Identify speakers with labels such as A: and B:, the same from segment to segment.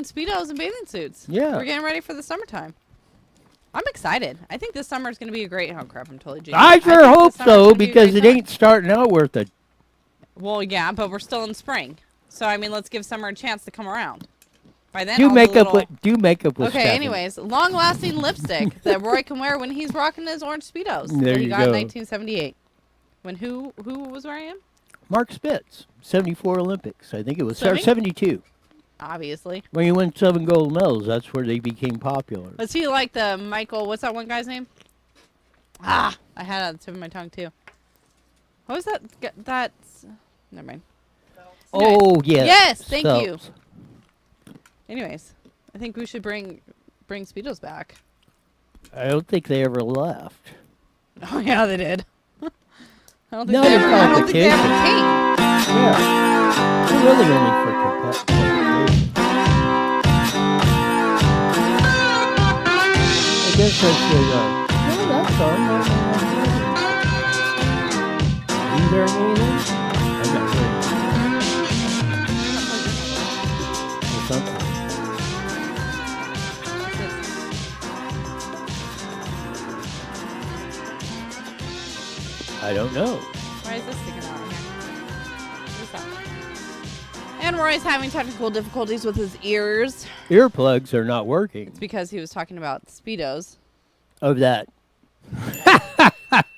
A: rocking Speedos and bathing suits.
B: Yeah.
A: We're getting ready for the summertime. I'm excited. I think this summer is going to be a great... Oh, crap. I'm totally jinxing.
B: I sure
A: think
B: hope
A: this summer's
B: so,
A: gonna be a
B: because
A: great
B: it
A: time.
B: ain't starting out worth it.
A: Well, yeah, but we're still in spring. So, I mean, let's give summer a chance to come around. By then,
B: Do
A: I'll
B: makeup
A: little...
B: with
A: Okay,
B: Stephanie.
A: anyways, long-lasting lipstick that Roy can wear when he's rocking his orange Speedos
B: There
A: that he
B: you
A: got in
B: go.
A: 1978. When who was wearing him?
B: Mark Spitz, 74 Olympics, I think it was.
A: Swimming?
B: 72.
A: Obviously.
B: When he won 7 gold medals, that's where they became popular.
A: Was he like the Michael, what's that one guy's name? I had it on the tip of my tongue, too. What was that? That's... Never mind.
B: Oh, yeah.
A: Yes, thank you.
B: Phelps.
A: Anyways, I think we should bring Speedos back.
B: I don't think they ever left.
A: Oh, yeah, they did. I don't think
B: No,
A: they
B: they're
A: ever, I don't think they ever
B: competition.
A: came.
B: Yeah. They're really only for competition. I guess I should, no, that's on. Are you hearing anything? I'm not hearing or something. I don't know.
A: Why is this sticking out here? What's that? And Roy's having technical difficulties with his ears.
B: Earplugs are not working.
A: It's because he was talking about Speedos.
B: Of that.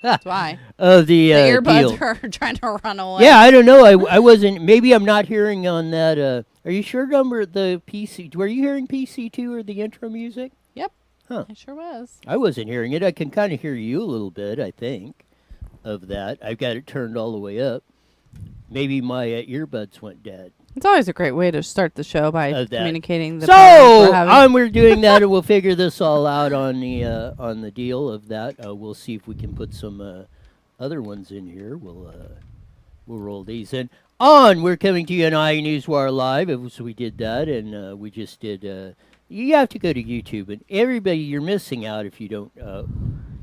A: That's why.
B: Of the
A: earbuds
B: deal.
A: are trying to run away.
B: Yeah, I don't know. I wasn't. Maybe I'm not hearing on that. Are you sure, number the PC? Were you hearing PC2 or the intro music?
A: Yep.
B: Huh.
A: I sure was.
B: I wasn't hearing it. I can kind of hear you a little bit, I think, of that. I've got it turned all the way up. Maybe my earbuds went dead.
A: It's always a great way to start the show by
B: Of that.
A: communicating the problems we're having.
B: We're doing that, and we'll figure this all out on the deal of that. We'll see if we can put some other ones in here. We'll roll these in. We're coming to you on Newswire Live. So we did that, and we just did. You have to go to YouTube, and everybody, you're missing out if you don't.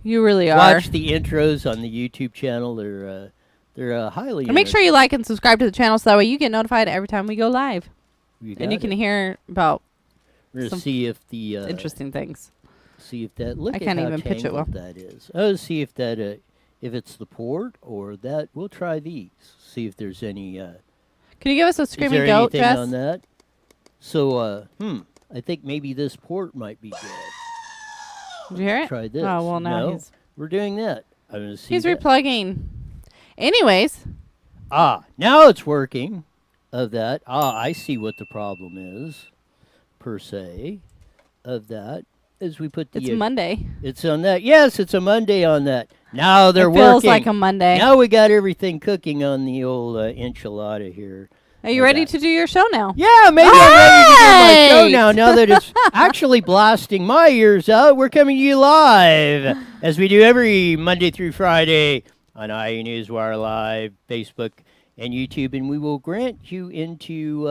A: You really are.
B: Watch the intros on the YouTube channel. They're highly.
A: And make sure you like and subscribe to the channel so that way you get notified every time we go live. And you can hear about
B: We're gonna
A: some
B: see if the
A: interesting things.
B: see if that. Look
A: I
B: at
A: can't
B: how
A: even pitch it well.
B: tangled that is. Oh, see if that if it's the port or that. We'll try these. See if there's any.
A: Can you give us a
B: Is
A: screaming
B: there
A: goat,
B: anything
A: Jess?
B: on that? So I think maybe this port might be good.
A: Did you hear it?
B: Try this.
A: Oh, well, now
B: No, we're doing that. I'm gonna see.
A: he's
B: that.
A: replugging. Anyways,
B: Now it's working. Of that. I see what the problem is, per se, of that. As we put the.
A: it's Monday.
B: It's on that. Yes, it's a Monday on that. Now they're
A: It
B: working.
A: feels like a Monday.
B: Now we got everything cooking on the old enchilada here.
A: Are you ready to do your show now?
B: Yeah, maybe I'm ready to do my show
A: Right!
B: now. Now that it's actually blasting my ears out, we're coming to you live, as we do every Monday through Friday on IE Newswire Live, Facebook, and YouTube. And we will grant you into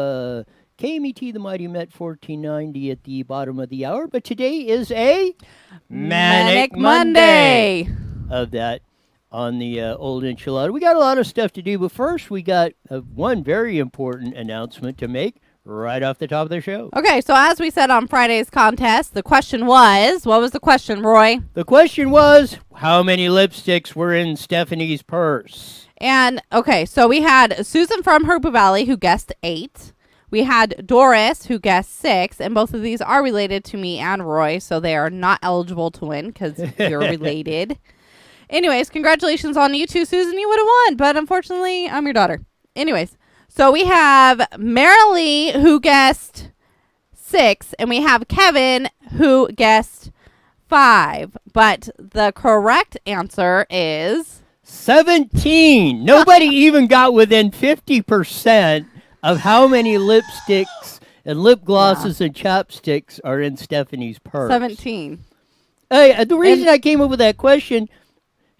B: KMET, the Mighty Met 1490 at the bottom of the hour. But today is a Manic Monday of that on the old enchilada. We got a lot of stuff to do, but first we got one very important announcement to make right off the top of the show.
A: Okay, so as we said on Friday's contest, the question was, what was the question, Roy?
B: The question was, how many lipsticks were in Stephanie's purse?
A: And, okay, so we had Susan from Herbu Valley who guessed 8. We had Doris who guessed 6, and both of these are related to me and Roy, so they are not eligible to win because you're related. Anyways, congratulations on you two, Susan. You would have won, but unfortunately, I'm your daughter. Anyways, so we have Marilee who guessed 6, and we have Kevin who guessed 5. But the correct answer is
B: 17. Nobody even got within 50% of how many lipsticks and lip glosses and chapsticks are in Stephanie's purse.
A: 17.
B: Hey, the reason I came up with that question,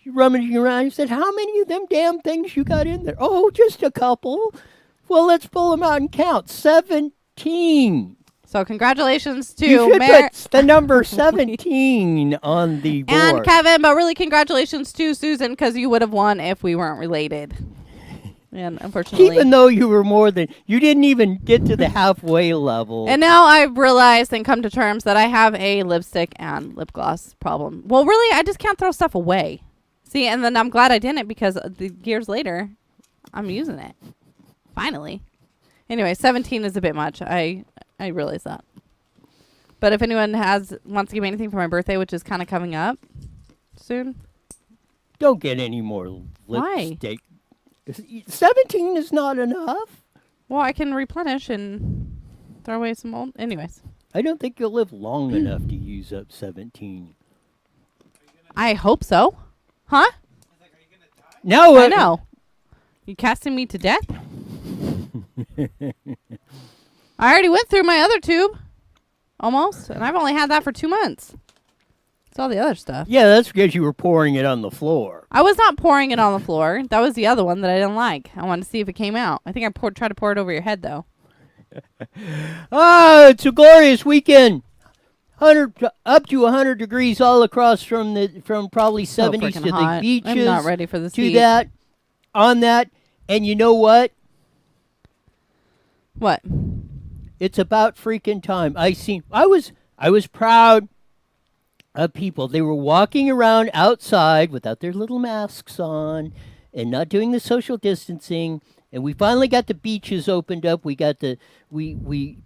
B: you rummaging around, you said, how many of them damn things you got in there? Oh, just a couple. Well, let's pull them out and count. 17.
A: So congratulations to
B: You should put the number 17 on the board.
A: and Kevin, but really congratulations to Susan because you would have won if we weren't related. And unfortunately.
B: Even though you were you didn't even get to the halfway level.
A: And now I've realized and come to terms that I have a lipstick and lip gloss problem. Well, really, I just can't throw stuff away. See, and then I'm glad I didn't because the years later, I'm using it. Finally. Anyway, 17 is a bit much. I realize that. But if anyone wants to give me anything for my birthday, which is kind of coming up soon.
B: Don't get any more lipstick.
A: Why?
B: 17 is not enough.
A: Well, I can replenish and throw away some old. Anyways.
B: I don't think you'll live long enough to use up 17.
A: I hope so. Huh?
B: No,
A: I know. You casting me to death? I already went through my other tube. Almost. And I've only had that for 2 months. It's all the other stuff.
B: Yeah, that's because you were pouring it on the floor.
A: I was not pouring it on the floor. That was the other one that I didn't like. I wanted to see if it came out. I think I tried to pour it over your head, though.
B: It's a glorious weekend. Up to 100 degrees all across from probably 70s to
A: hot.
B: the beaches.
A: I'm not ready for this
B: to
A: heat.
B: that, on that, and you know what?
A: What?
B: It's about freaking time. I was proud of people. They were walking around outside without their little masks on and not doing the social distancing. And we finally got the beaches opened up. We got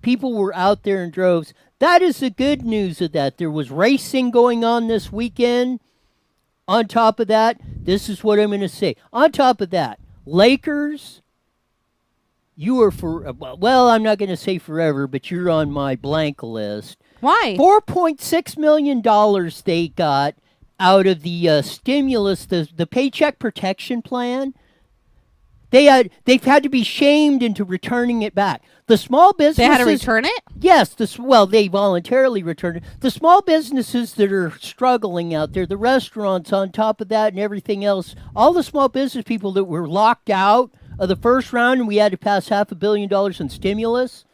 B: people were out there in droves. That is the good news of that. There was racing going on this weekend. On top of that, this is what I'm going to say. On top of that, Lakers, you are I'm not going to say forever, but you're on my blank list.
A: Why?
B: $4.6 million they got out of the stimulus, the Paycheck Protection Plan. They've had to be shamed into returning it back. The small businesses...
A: They had to return it?
B: Yes. They voluntarily returned it. The small businesses that are struggling out there, the restaurants on top of that and everything else, all the small business people that were locked out of the first round and we had to pass $500 million in stimulus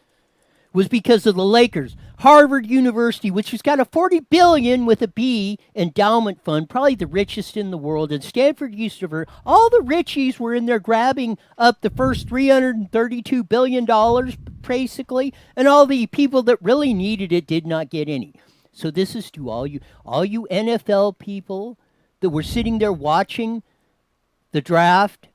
B: was because of the Lakers. Harvard University, which has got a $40 billion with a B endowment fund, probably the richest in the world, and Stanford University, all the richies were in there grabbing up the first $332 billion, basically, and all the people that really needed it did not get any. So this is to all you NFL people that were sitting there watching the draft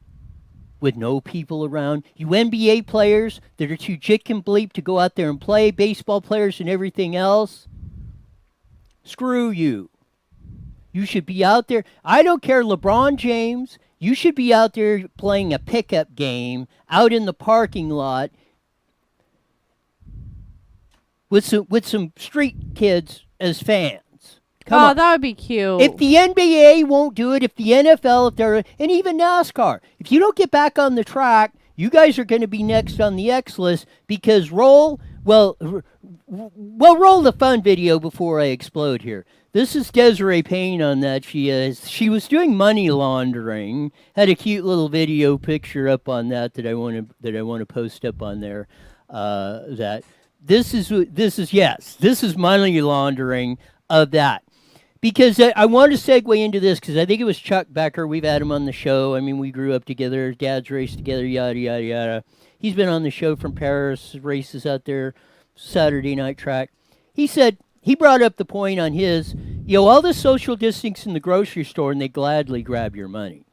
B: with no people around. You NBA players that are too jick and bleep to go out there and play, baseball players and everything else. Screw you. You should be out there. I don't care, LeBron James. You should be out there playing a pickup game out in the parking lot with some street kids as fans. Come on.
A: That would be cute.
B: If the NBA won't do it, if the NFL, and even NASCAR, if you don't get back on the track, you guys are going to be next on the X list because roll the fun video before I explode here. This is Desiree Payne on that. She was doing money laundering. Had a cute little video picture up on that I want to post up on there. That this is money laundering of that. Because I want to segue into this because I think it was Chuck Becker. We've had him on the show. I mean, we grew up together. Dads raced together, yada, yada, yada. He's been on the show from Paris, races out there, Saturday night track. He said, he brought up the point on his, all this social distancing in the grocery store and they gladly grab your money.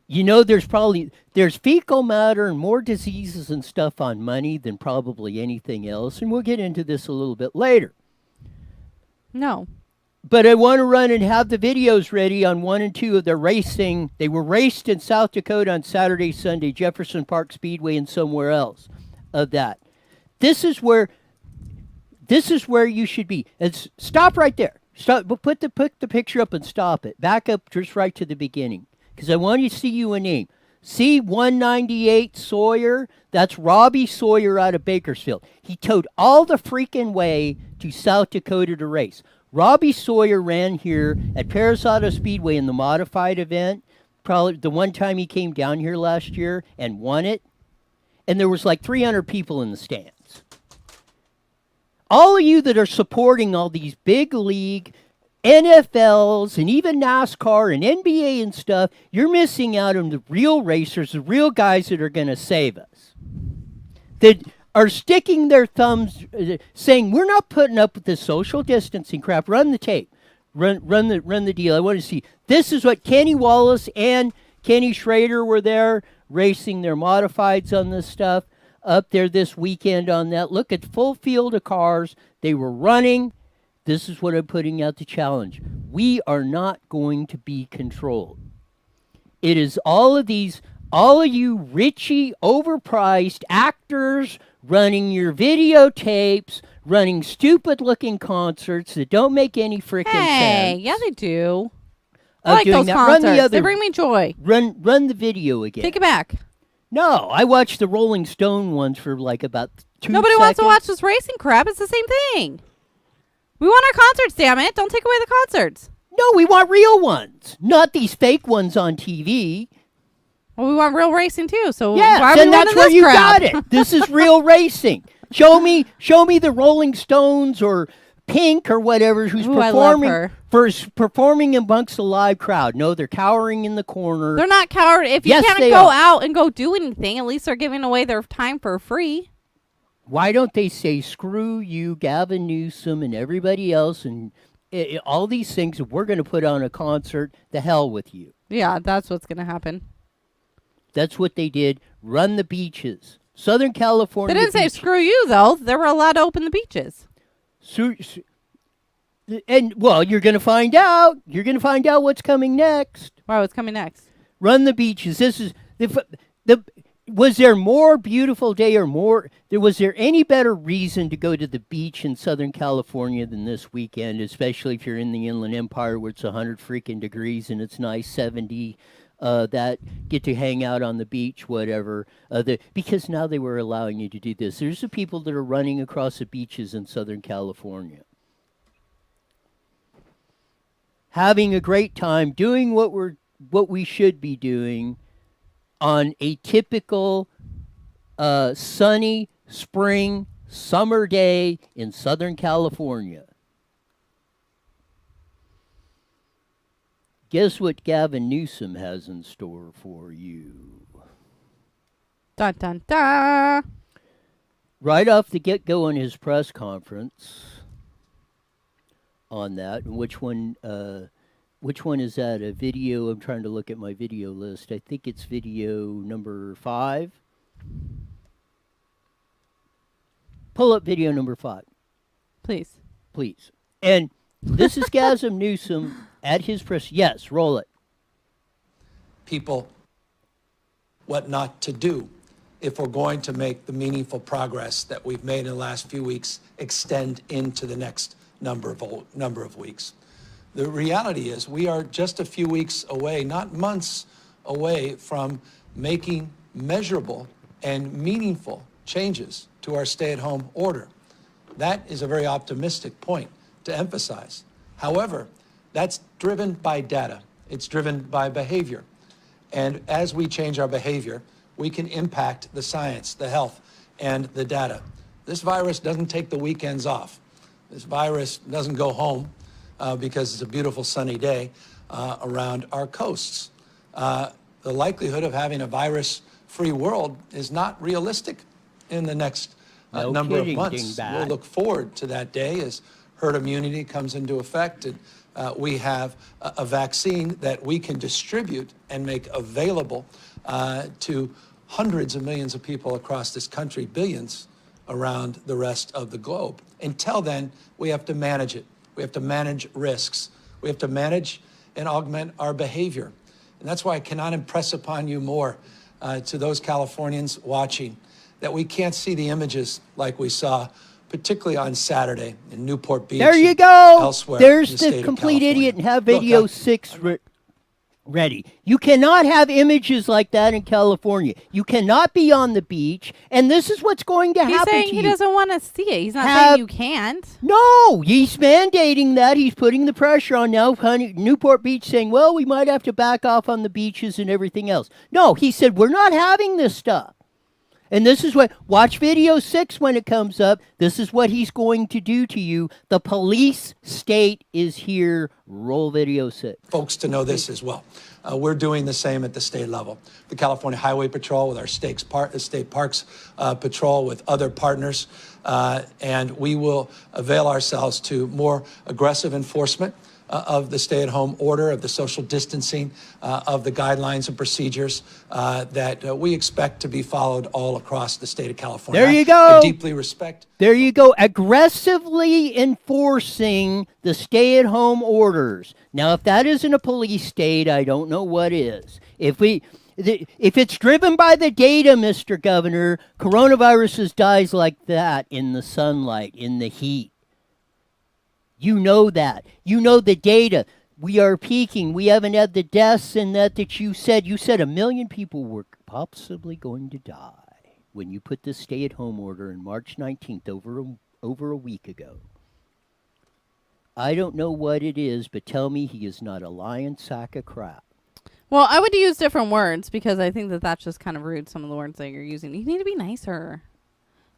B: There's fecal matter and more diseases and stuff on money than probably anything else. And we'll get into this a little bit later.
A: No.
B: But I want to run and have the videos ready on 1 and 2 of their racing. They were raced in South Dakota on Saturday, Sunday, Jefferson Park Speedway, and somewhere else of that. This is where you should be. And stop right there. Stop. Put the picture up and stop it. Back up just right to the beginning, because I want you to see you a name. See 198 Sawyer. That's Robbie Sawyer out of Bakersfield. He towed all the freaking way to South Dakota to race. Robbie Sawyer ran here at Paris Auto Speedway in the modified event, probably the one time he came down here last year and won it. And there was like 300 people in the stands. All of you that are supporting all these big league NFLs and even NASCAR and NBA and stuff, you're missing out on the real racers, the real guys that are going to save us. That are sticking their thumbs, saying, we're not putting up with this social distancing crap. Run the tape. Run the deal. I want to see. This is what Kenny Wallace and Kenny Schrader were there racing their modifieds on this stuff up there this weekend on that. Look at full field of cars. They were running. This is what I'm putting out the challenge. We are not going to be controlled. It is all of you Richie overpriced actors running your videotapes, running stupid-looking concerts that don't make any freaking sense.
A: Hey, yeah, they do. I like those
B: that.
A: concerts. They bring me joy.
B: Run the video again.
A: Take it back.
B: No, I watched the Rolling Stone ones for like about 2
A: Nobody
B: seconds.
A: wants to watch this racing crap. It's the same thing. We want our concerts, damn it. Don't take away the concerts.
B: No, we want real ones, not these fake ones on TV.
A: Well, we want real racing too. So
B: yes,
A: why are we
B: and that's where you
A: crap?
B: got it. This is real racing. Show me the Rolling Stones or Pink or whatever who's performing amongst a live crowd. No, they're cowering in the corner.
A: They're not cowering. If you can't go out and go do anything, at least they're giving away their time for free.
B: Why don't they say, screw you, Gavin Newsom, and everybody else, and all these things, we're going to put on a concert, the hell with you.
A: Yeah, that's what's going to happen.
B: That's what they did. Run the beaches. Southern California
A: They didn't say screw you, though. They were allowed to open the beaches.
B: And, well, you're going to find out. You're going to find out what's coming next.
A: Wow, what's coming next?
B: Run the beaches. This is was there more beautiful day or was there any better reason to go to the beach in Southern California than this weekend, especially if you're in the Inland Empire where it's 100 freaking degrees and it's nice 70, that get to hang out on the beach, whatever. Because now they were allowing you to do this. There's the people that are running across the beaches in Southern California, having a great time, doing what we should be doing on a typical sunny spring summer day in Southern California. Guess what Gavin Newsom has in store for you?
A: Dun, dun, dun.
B: Right off the get-go in his press conference on that, which one is that? A video? I'm trying to look at my video list. I think it's video number 5. Pull up video number 5.
A: Please.
B: And this is Gavin Newsom at his press. Yes, roll it.
C: People what not to do if we're going to make the meaningful progress that we've made in the last few weeks extend into the next number of weeks. The reality is we are just a few weeks away, not months away, from making measurable and meaningful changes to our stay-at-home order. That is a very optimistic point to emphasize. However, that's driven by data. It's driven by behavior. And as we change our behavior, we can impact the science, the health, and the data. This virus doesn't take the weekends off. This virus doesn't go home because it's a beautiful sunny day around our coasts. The likelihood of having a virus-free world is not realistic in the next number of months. We'll look forward to that day as herd immunity comes into effect and we have a vaccine that we can distribute and make available to hundreds of millions of people across this country, billions around the rest of the globe. Until then, we have to manage it. We have to manage risks. We have to manage and augment our behavior. And that's why I cannot impress upon you more to those Californians watching that we can't see the images like we saw, particularly on Saturday in Newport Beach.
B: There you go.
C: Elsewhere.
B: There's the complete idiot and have video 6 ready. You cannot have images like that in California. You cannot be on the beach, and this is what's going to happen to you.
A: He's saying he doesn't want to see it. He's not saying you can't.
B: No, he's mandating that. He's putting the pressure on now. Newport Beach saying, well, we might have to back off on the beaches and everything else. No, he said, we're not having this stuff. And this is what, watch video 6 when it comes up. This is what he's going to do to you. The police state is here. Roll video 6.
C: Folks to know this as well. We're doing the same at the state level. The California Highway Patrol with our state parks patrol with other partners. And we will avail ourselves to more aggressive enforcement of the stay-at-home order, of the social distancing, of the guidelines and procedures that we expect to be followed all across the state of California.
B: There you go.
C: I deeply respect.
B: There you go. Aggressively enforcing the stay-at-home orders. Now, if that isn't a police state, I don't know what is. If it's driven by the data, Mr. Governor, coronaviruses dies like that in the sunlight, in the heat. You know that. You know the data. We are peaking. We haven't had the deaths in that you said. You said 1 million people were possibly going to die when you put the stay-at-home order on March 19th over a week ago. I don't know what it is, but tell me he is not a lying sack of crap.
A: Well, I would use different words because I think that that's just kind of rude, some of the words that you're using. You need to be nicer.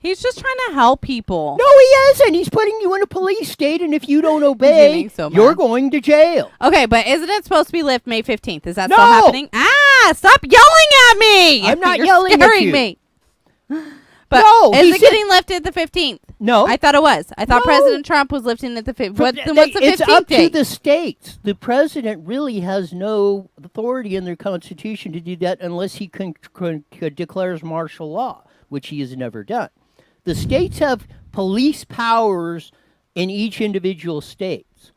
A: He's just trying to help people.
B: No, he isn't. He's putting you in a police state, and if you don't obey, you're going to jail.
A: Okay, but isn't it supposed to be lifted May 15th? Is that
B: No.
A: still happening? Ah, stop yelling at me.
B: I'm not
A: You're
B: yelling at
A: scaring
B: you.
A: me. But
B: No,
A: is
B: he
A: it
B: said-
A: getting lifted the 15th?
B: No.
A: I thought it was. I thought
B: No.
A: President Trump was lifting it the 15th. What's the 15th
B: It's up to
A: date?
B: the states. The president really has no authority in their constitution to do that unless he declares martial law, which he has never done. The states have police powers in each individual states.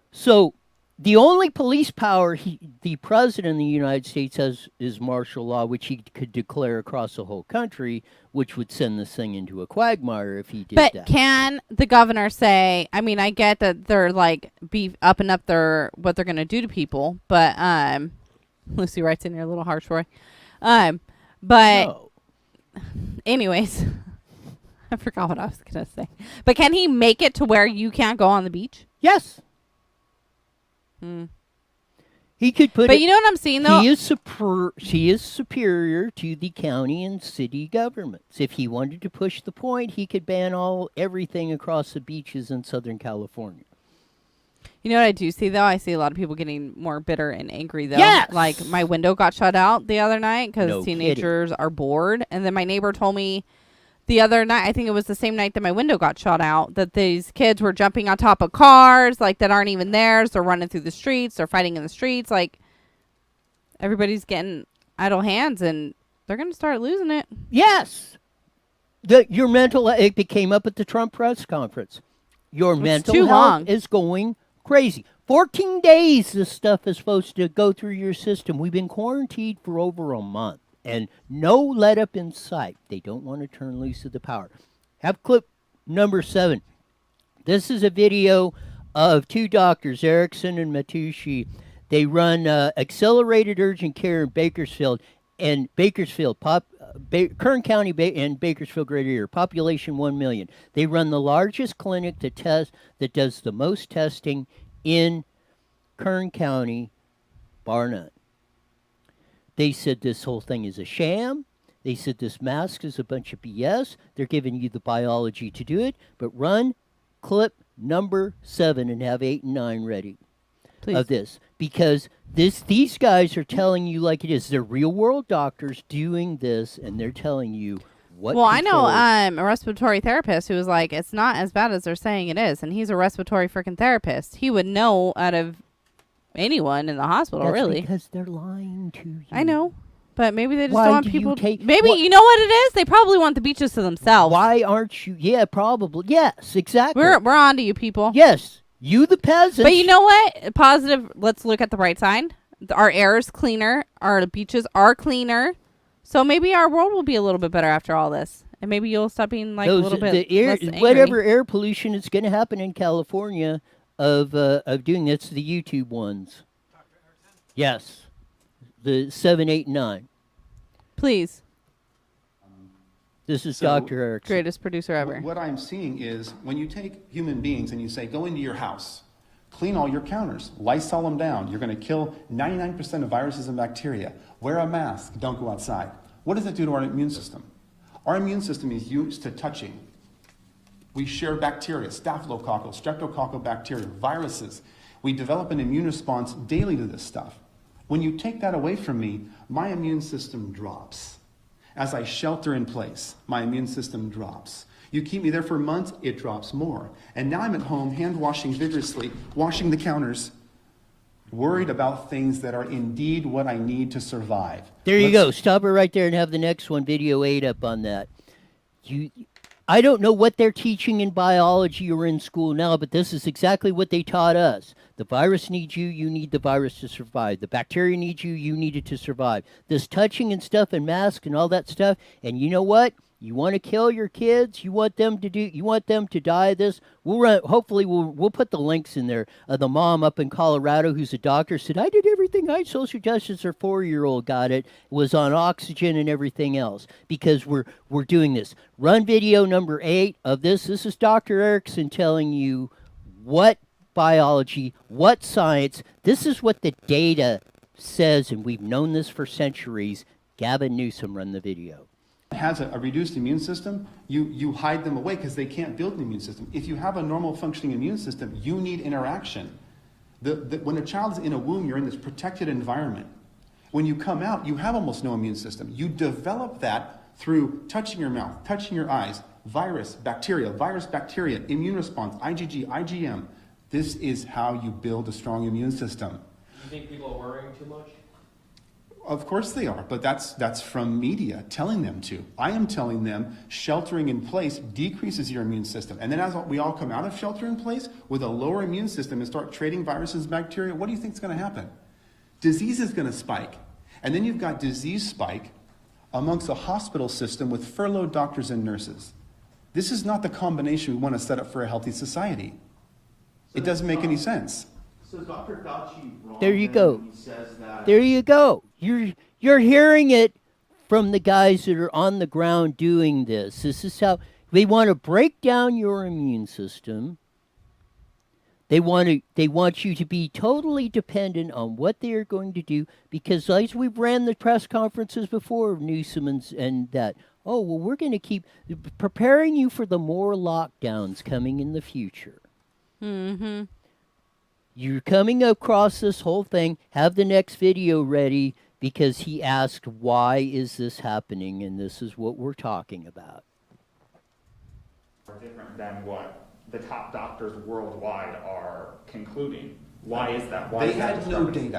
B: So the only police power the president of the United States has is martial law, which he could declare across the whole country, which would send this thing into a quagmire if he did that.
A: But can the governor say, I mean, I get that they're like upping up what they're going to do to people, but Lucy writes in here a little harsh, Roy. But
B: No.
A: anyways, I forgot what I was going to say. But can he make it to where you can't go on the beach?
B: Yes. He could put
A: But you know what I'm seeing, though?
B: He is superior to the county and city governments. If he wanted to push the point, he could ban everything across the beaches in Southern California.
A: You know what I do see, though? I see a lot of people getting more bitter and angry, though.
B: Yes!
A: Like, my window got shut out the other night because
B: No
A: teenagers are bored. And then my neighbor told me the other night, I think it was the same night that my window got shut out, that these kids were jumping on top of cars, like, that aren't even theirs. They're running through the streets. They're fighting in the streets. Like, everybody's getting idle hands, and they're going to start losing it.
B: Yes. Your mental, it came up at the Trump press conference. Your mental
A: too
B: health
A: long.
B: is going crazy. 14 days this stuff is supposed to go through your system. We've been quarantined for over a month. And no let up in sight. They don't want to turn loose of the power. Have clip number 7. This is a video of 2 doctors, Erickson and Matucci. They run accelerated urgent care in Bakersfield, Kern County and Bakersfield greater area, population 1 million. They run the largest clinic that does the most testing in Kern County, bar none. They said this whole thing is a sham. They said this mask is a bunch of BS. They're giving you the biology to do it. But run clip number 7 and have 8 and 9 ready. Please. Of this. Because these guys are telling you like it is. They're real world doctors doing this, and they're telling you what.
A: Well, I know a respiratory therapist who was like, it's not as bad as they're saying it is. And he's a respiratory freaking therapist. He would know out of anyone in the hospital,
B: That's
A: really.
B: Because they're lying to you.
A: I know. But maybe they just
B: Why
A: don't want
B: do
A: people.
B: you
A: Maybe you know what it is? They probably want the beaches to themselves.
B: Why aren't you? Yeah, probably. Yes, exactly.
A: We're on to you, people.
B: Yes, you the peasants.
A: But you know what? Positive. Let's look at the right side. Our air is cleaner. Our beaches are cleaner. So maybe our world will be a little bit better after all this. And maybe you'll stop being like a little bit less angry.
B: Whatever air pollution is going to happen in California of doing that's the YouTube ones. Yes, the 7, 8, 9.
A: Please.
B: This is Dr. Erickson.
A: Greatest producer ever.
D: What I'm seeing is when you take human beings and you say, go into your house, clean all your counters, Lysol them down. You're going to kill 99% of viruses and bacteria. Wear a mask. Don't go outside. What does it do to our immune system? Our immune system is used to touching. We share bacteria, staphylococcal, streptococcal bacteria, viruses. We develop an immune response daily to this stuff. When you take that away from me, my immune system drops. As I shelter in place, my immune system drops. You keep me there for months, it drops more. And now I'm at home, hand washing vigorously, washing the counters, worried about things that are indeed what I need to survive.
B: There you go. Stop it right there and have the next one, video 8, up on that. I don't know what they're teaching in biology or in school now, but this is exactly what they taught us. The virus needs you, you need the virus to survive. The bacteria needs you, you need it to survive. This touching and stuff and masks and all that stuff, and you know what? You want to kill your kids? You want them to die of this? Hopefully we'll put the links in there. The mom up in Colorado who's a doctor said, I did everything social justice, her 4-year-old got it, was on oxygen and everything else, because we're doing this. Run video number 8 of this. This is Dr. Erickson telling you what biology, what science, this is what the data says, and we've known this for centuries. Gavin Newsom, run the video.
D: Has a reduced immune system, you hide them away because they can't build an immune system. If you have a normal functioning immune system, you need interaction. When a child is in a womb, you're in this protected environment. When you come out, you have almost no immune system. You develop that through touching your mouth, touching your eyes, virus, bacteria, immune response, IgG, IgM. This is how you build a strong immune system.
E: Do you think people are worrying too much?
D: Of course they are, but that's from media telling them to. I am telling them sheltering in place decreases your immune system. And then as we all come out of shelter in place with a lower immune system and start trading viruses and bacteria, what do you think is going to happen? Disease is going to spike. And then you've got disease spike amongst a hospital system with furloughed doctors and nurses. This is not the combination we want to set up for a healthy society. It doesn't make any sense.
E: So is Dr. Fauci wrong?
B: There you go.
E: When he says that
B: There you go. You're hearing it from the guys that are on the ground doing this. This is how they want to break down your immune system. They want you to be totally dependent on what they are going to do, because as we've ran the press conferences before, Newsom and that, oh, well, we're going to keep preparing you for the more lockdowns coming in the future.
A: Mm-hmm.
B: You're coming across this whole thing. Have the next video ready, because he asked, why is this happening? And this is what we're talking about.
F: Different than what the top doctors worldwide are concluding. Why is that? Why
D: They
F: is that
D: had no
F: discrepancy?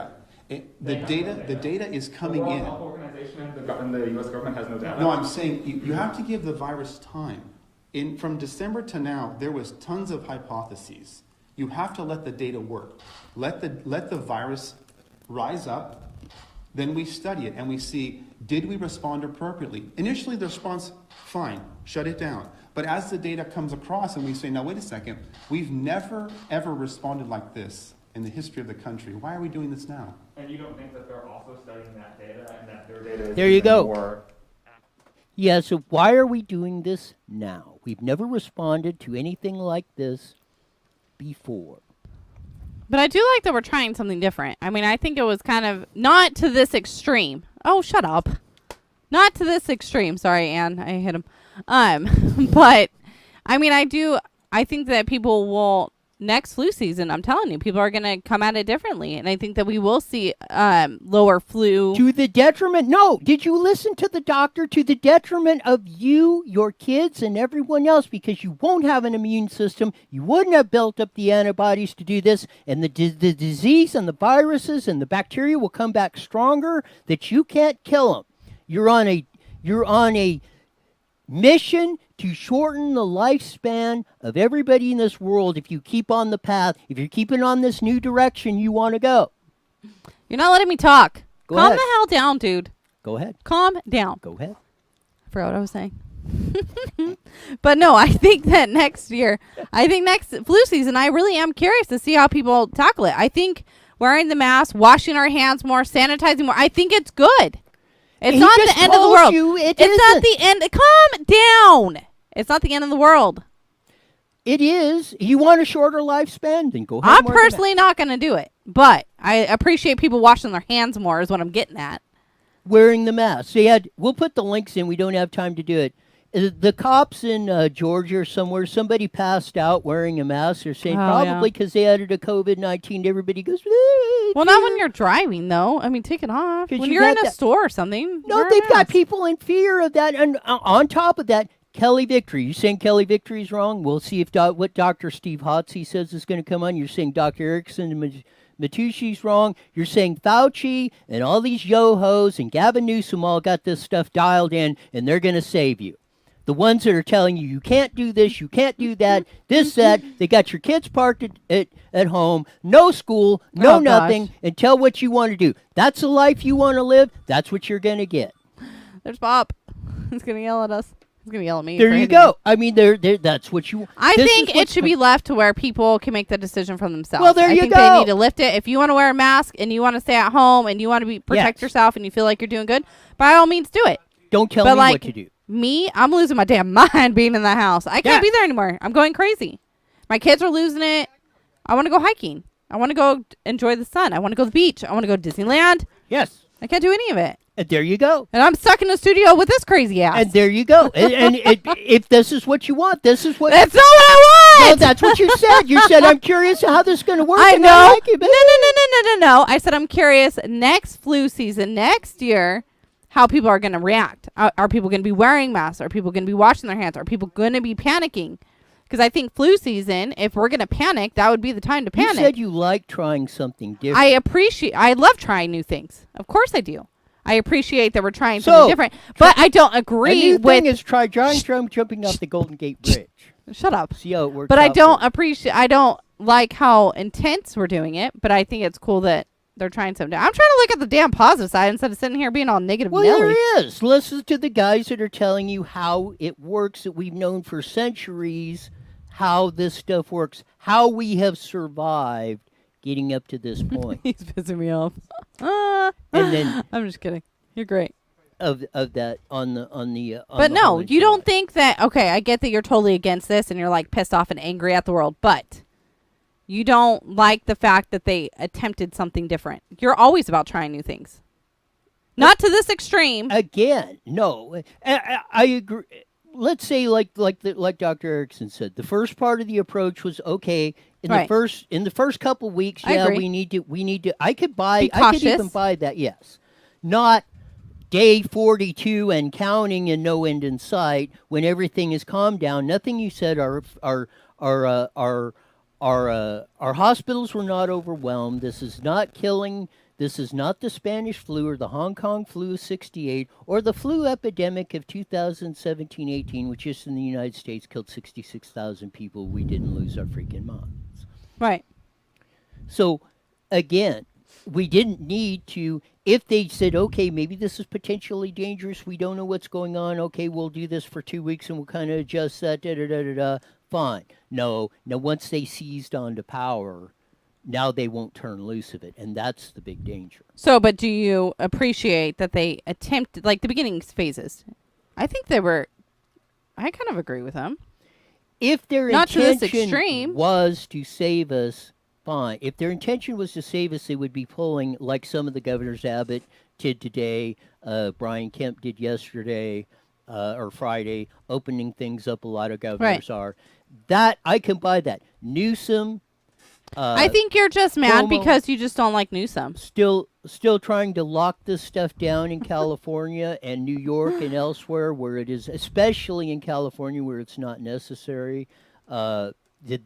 D: data. The data is coming
F: The World
D: in.
F: Health Organization and the U.S. government has no data.
D: No, I'm saying you have to give the virus time. From December to now, there was tons of hypotheses. You have to let the data work. Let the virus rise up. Then we study it and we see, did we respond appropriately? Initially, the response, fine, shut it down. But as the data comes across and we say, now wait a second, we've never ever responded like this in the history of the country. Why are we doing this now?
F: And you don't think that they're also studying that data and that their data is
B: There you
F: even
B: go.
F: more
B: Yeah, so why are we doing this now? We've never responded to anything like this before.
A: But I do like that we're trying something different. I mean, I think it was kind of not to this extreme. Oh, shut up. Not to this extreme. Sorry, Ann. I hit him. But I mean, I think that people will, next flu season, I'm telling you, people are going to come at it differently. And I think that we will see lower flu.
B: To the detriment, no, did you listen to the doctor? To the detriment of you, your kids, and everyone else, because you won't have an immune system. You wouldn't have built up the antibodies to do this, and the disease and the viruses and the bacteria will come back stronger, that you can't kill them. You're on a mission to shorten the lifespan of everybody in this world if you keep on the path, if you're keeping on this new direction you want to go.
A: You're not letting me talk.
B: Go
A: Calm
B: ahead.
A: the hell down, dude.
B: Go ahead.
A: Calm down.
B: Go ahead.
A: I forgot what I was saying. But no, I think that next flu season, I really am curious to see how people tackle it. I think wearing the mask, washing our hands more, sanitizing more, I think it's good. It's
B: He
A: not
B: just
A: the end of the
B: told
A: world.
B: you
A: It's
B: isn't.
A: not the end. Calm down. It's not the end of the world.
B: It is. You want a shorter lifespan? Then go ahead.
A: I'm
B: and wear the mask.
A: personally not going to do it, but I appreciate people washing their hands more is what I'm getting at.
B: Wearing the mask. So we'll put the links in. We don't have time to do it. The cops in Georgia or somewhere, somebody passed out wearing a mask. They're saying
A: Oh,
B: probably because they added a COVID-19. Everybody goes,
A: Well, not when you're driving, though. I mean, take it off.
B: 'Cause
A: When
B: you
A: you're in
B: got
A: a
B: that-
A: store or something.
B: No,
A: wear a
B: they've got
A: mask.
B: people in fear of that. And on top of that, Kelly Victory. You saying Kelly Victory's wrong? We'll see if what Dr. Steve HOTZE says is going to come on. You're saying Dr. Erickson and Matushi's wrong. You're saying Fauci and all these yo-hos and Gavin Newsom all got this stuff dialed in, and they're going to save you. The ones that are telling you you can't do this, you can't do that, this, that, they got your kids parked at home, no school, no
A: Oh,
B: nothing,
A: gosh.
B: and tell what you want to do. That's the life you want to live. That's what you're going to get.
A: There's Bob. He's going to yell at us. He's going to yell at me.
B: There
A: for
B: you
A: hitting
B: go.
A: me.
B: I mean, that's what you.
A: I
B: this
A: think
B: is
A: it
B: what's
A: should be left to where people can make the decision for themselves.
B: Well, there
A: I
B: you
A: think
B: go.
A: they need to lift it. If you want to wear a mask and you want to stay at home and you want to protect
B: Yes.
A: yourself and you feel like you're doing good, by all means do it.
B: Don't tell
A: But
B: me
A: like
B: what to do.
A: me, I'm losing my damn mind being in the house. I can't be there anymore. I'm going crazy. My kids are losing it. I want to go hiking. I want to go enjoy the sun. I want to go to the beach. I want to go to Disneyland.
B: Yes.
A: I can't do any of it.
B: And there you go.
A: And I'm stuck in the studio with this crazy ass.
B: And there you go. If this is what you want, this is what.
A: That's not what I
B: Well,
A: want.
B: that's what you said. You said, I'm curious how this is going to work.
A: I
B: and
A: know.
B: like it,
A: No.
B: but-
A: I said I'm curious next flu season, next year, how people are going to react. Are people going to be wearing masks? Are people going to be washing their hands? Are people going to be panicking? Because I think flu season, if we're going to panic, that would be the time to
B: You
A: panic.
B: said you like trying something different.
A: I love trying new things. Of course I do. I appreciate that we're trying
B: So,
A: something different. But I don't
B: A
A: agree
B: new
A: with.
B: thing is try jumping off the Golden Gate Bridge.
A: Shut up.
B: See how it works.
A: But I
B: out
A: don't
B: for you.
A: appreciate. I don't like how intense we're doing it. But I think it's cool that they're trying something. I'm trying to look at the damn positive side instead of sitting here being all negative.
B: Well,
A: Nelly.
B: there is. Listen to the guys that are telling you how it works that we've known for centuries, how this stuff works, how we have survived getting up to this point.
A: He's pissing me off.
B: And then
A: I'm just kidding. You're great.
B: of that on the
A: But
B: the
A: no,
B: whole
A: you don't
B: enchilada.
A: think that. Okay, I get that you're totally against this and you're like pissed off and angry at the world, but you don't like the fact that they attempted something different. You're always about trying new things. Not to this extreme.
B: Again, no. I agree. Let's say like Dr. Erickson said, the first part of the approach was okay. In
A: Right.
B: the first couple weeks,
A: I
B: yeah,
A: agree.
B: we need to. I could
A: Be
B: even
A: cautious.
B: buy that. Yes, not day 42 and counting and no end in sight when everything is calmed down. Nothing you said. Our hospitals were not overwhelmed. This is not killing. This is not the Spanish flu or the Hong Kong flu of 68 or the flu epidemic of 2017-18, which just in the United States killed 66,000 people. We didn't lose our freaking minds.
A: Right.
B: So, again, we didn't need to, if they said, okay, maybe this is potentially dangerous, we don't know what's going on, okay, we'll do this for 2 weeks and we'll kind of adjust that, fine. No, once they seized onto power, now they won't turn loose of it, and that's the big danger.
A: So, but do you appreciate that they attempted, like the beginning phases? I think they were. I kind of agree with them.
B: If their
A: Not to this
B: intention
A: extreme.
B: was to save us, fine. If their intention was to save us, they would be pulling, like some of the governors, Abbott did today, Brian Kemp did yesterday or Friday, opening things up. A lot of governors are. That, I can buy that. Newsom.
A: I think you're just mad
B: Cuomo-
A: because you just don't like Newsom.
B: Still trying to lock this stuff down in California and New York and elsewhere where it is, especially in California where it's not necessary.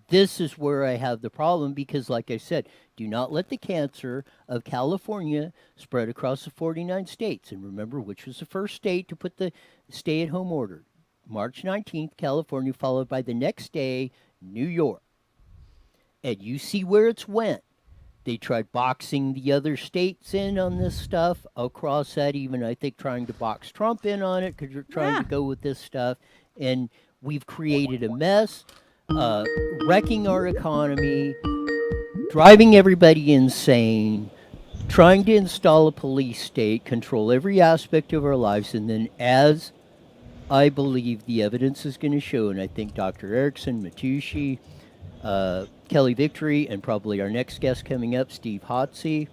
B: This is where I have the problem because, like I said, do not let the cancer of California spread across the 49 states. And remember, which was the first state to put the stay-at-home order? March 19th, California, followed by the next day, New York. And you see where it's went. They tried boxing the other states in on this stuff. Across that, even I think trying to box Trump in on it because you're trying to go with this stuff. And we've created a mess, wrecking our economy, driving everybody insane, trying to install a police state, control every aspect of our lives. And then as I believe the evidence is going to show, and I think Dr. Erickson, Matushi, Kelly Victory, and probably our next guest coming up, Steve HOTZE.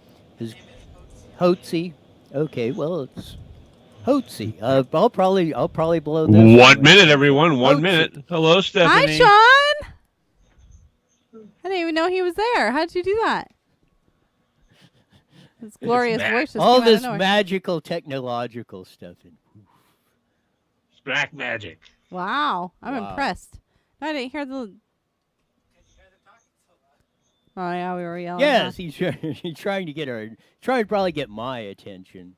B: HOTZE. Okay, well, it's HOTZE. I'll probably blow this.
G: 1 minute, everyone. 1
B: HOTZE.
G: minute. Hello,
A: Hi,
G: Stephanie.
A: Sean. I didn't even know he was there. How'd you do that? His glorious voice just
B: All
A: came out of
B: this
A: nowhere.
B: magical technological stuff.
G: It's black magic.
A: Wow, I'm
B: Wow.
A: impressed. No, I didn't hear the. Oh yeah, we were yelling.
B: Yes, he's trying to probably get my attention.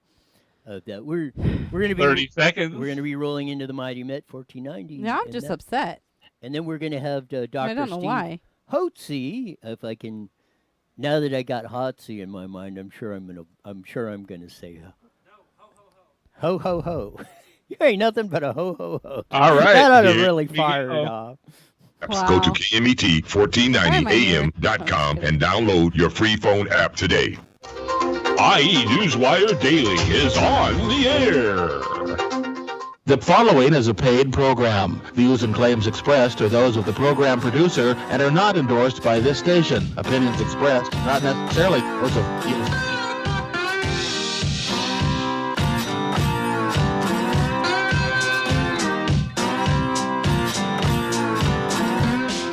B: That we're gonna be
G: 30 seconds.
B: We're gonna be rolling into the Mighty Met 1490.
A: Now I'm
B: and
A: just
B: that-
A: upset.
B: And then we're gonna have Dr.
A: I don't know
B: Steve
A: why.
B: HOTZE. If I can, now that I got HOTZE in my mind, I'm sure I'm gonna say ho ho ho. You ain't nothing but a ho ho ho.
G: All right,
B: That ought to
G: here
B: really
G: we
B: fire
G: go.
B: it off.
A: Wow.
H: Go to KMET1490am.com and download your free phone app today.
G: IE Newswire Daily is on the air.
I: The following is a paid program. Views and claims expressed are those of the program producer and are not endorsed by this station. Opinions expressed not necessarily those of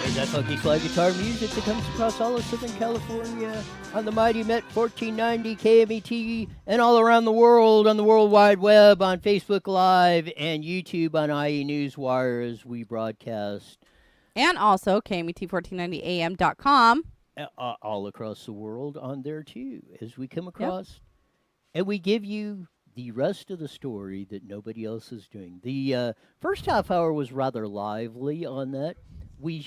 B: There's that funky slide guitar music that comes across all of Southern California on the Mighty Met 1490 KMET and all around the world on the World Wide Web, on Facebook Live and YouTube on IE Newswire as we broadcast
A: And also KMET1490am.com.
B: all across the world on there too as we come across. And we give you the rest of the story that nobody else is doing. The first half hour was rather lively on that. We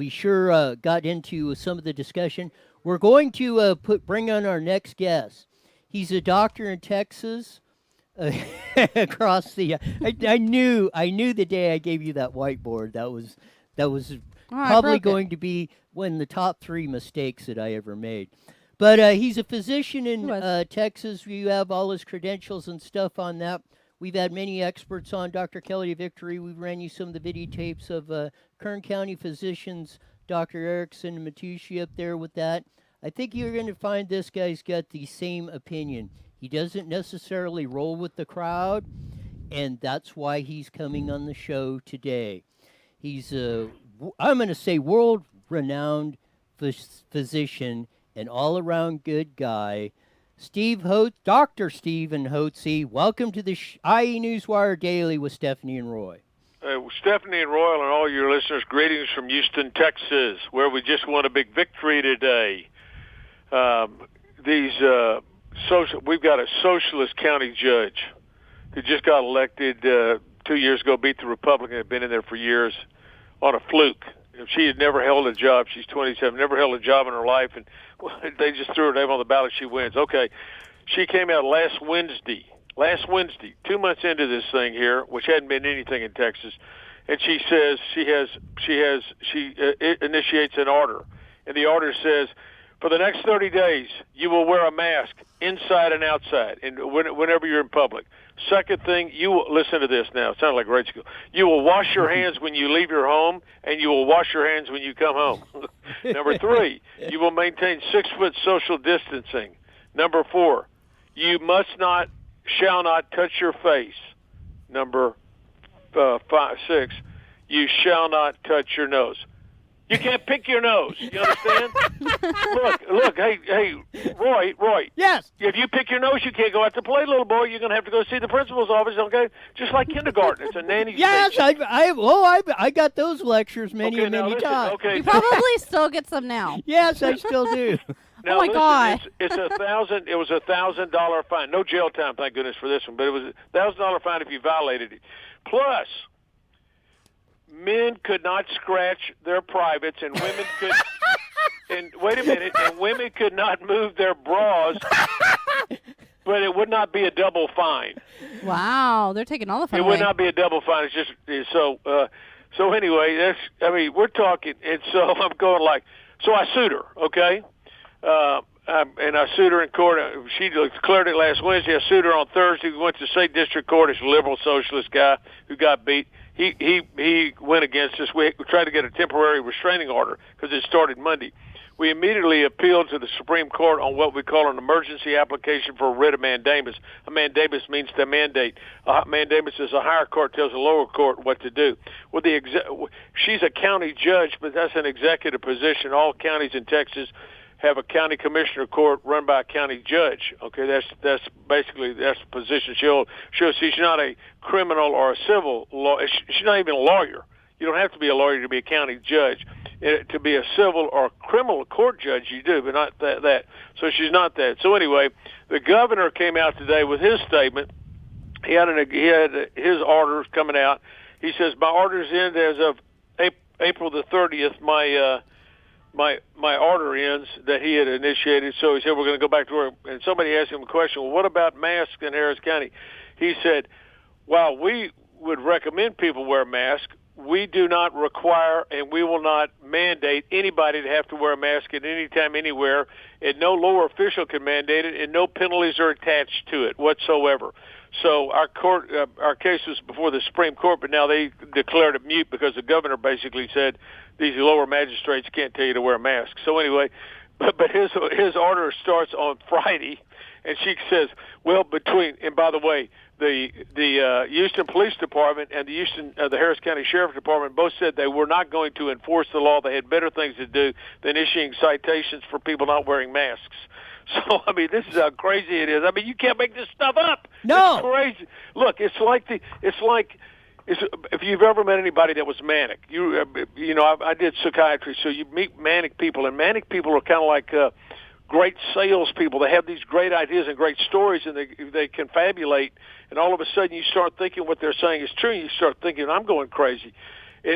B: sure got into some of the discussion. We're going to bring on our next guest. He's a doctor in Texas. Across the, I knew the day I gave you that whiteboard. That was probably
A: broke it.
B: going to be one of the top 3 mistakes that I ever made. But he's a physician in Texas. We have all his credentials and stuff on that. We've had many experts on. Dr. Kelly Victory. We've ran you some of the videotapes of Kern County physicians, Dr. Erickson and Matucci up there with that. I think you're going to find this guy's got the same opinion. He doesn't necessarily roll with the crowd, and that's why he's coming on the show today. He's I'm going to say world-renowned physician, an all-around good guy. Dr. Stephen HOTZE, welcome to the IE Newswire Daily with Stephanie and Roy.
J: Stephanie and Roy and all your listeners, greetings from Houston, Texas, where we just won a big victory today. We've got a socialist county judge who just got elected 2 years ago, beat the Republican, had been in there for years on a fluke. She had never held a job. She's 27, never held a job in her life, and they just threw her name on the ballot. She wins. Okay, she came out last Wednesday, 2 months into this thing here, which hadn't been anything in Texas, and she says she initiates an order, and the order says, for the next 30 days, you will wear a mask inside and outside, and whenever you're in public. Second thing, you will, listen to this now. It sounds like grade school. You will wash your hands when you leave your home, and you will wash your hands when you come home. Number 3, you will maintain 6-foot social distancing. Number 4, you shall not touch your face. Number 6, you shall not touch your nose. You can't pick your nose. You understand? Look, hey, Roy.
B: Yes.
J: If you pick your nose, you can't go out to play, little boy. You're going to have to go see the principal's office, okay? Just like kindergarten. It's a nanny
B: Yes,
J: station.
B: I got those lectures many
J: listen,
B: times.
J: Okay.
A: You probably still get some now.
B: Yes, I still do.
J: Now,
A: Oh my
J: listen,
A: gosh.
J: It was $1,000 fine. No jail time, thank goodness for this one, but it was $1,000 fine if you violated it. Plus, men could not scratch their privates, and women could. And wait a minute, and women could not move their bras, but it would not be a double fine.
A: Wow, they're taking all the fun
J: It
A: away.
J: would not be a double fine. It's just so. So anyway, we're talking, and so I'm going like, so I sued her, okay, and I sued her in court. She declared it last Wednesday. I sued her on Thursday. We went to state district court. It's a liberal socialist guy who got beat. he went against us. We tried to get a temporary restraining order because it started Monday. We immediately appealed to the Supreme Court on what we call an emergency application for a writ of mandamus. A mandamus means to mandate. A mandamus is a higher court tells a lower court what to do. Well, she's a county judge, but that's an executive position. All counties in Texas have a county commissioner court run by a county judge. Okay, that's basically the position she'll see. She's not a criminal or a civil law. She's not even a lawyer. You don't have to be a lawyer to be a county judge. To be a civil or criminal court judge, you do, but not that. So she's not that. So anyway, the governor came out today with his statement. He had his orders coming out. He says, my orders end as of April the 30th. My order ends that he had initiated. So he said, we're going to go back to work. And somebody asked him a question, well, what about masks in Harris County? He said, while we would recommend people wear masks, we do not require and we will not mandate anybody to have to wear a mask at any time, anywhere, and no lower official can mandate it, and no penalties are attached to it whatsoever. So our case was before the Supreme Court, but now they declared it moot because the governor basically said these lower magistrates can't tell you to wear a mask. So anyway, but his order starts on Friday, and she says, well, and by the way, the Houston Police Department and the Harris County Sheriff Department both said they were not going to enforce the law. They had better things to do than issuing citations for people not wearing masks. So, I mean, this is how crazy it is. I mean, you can't make this stuff up.
B: No.
J: It's crazy. Look, it's like if you've ever met anybody that was manic. I did psychiatry, so you meet manic people, and manic people are kind of like great salespeople. They have these great ideas and great stories, and they confabulate, and all of a sudden you start thinking what they're saying is true, and you start thinking, I'm going crazy.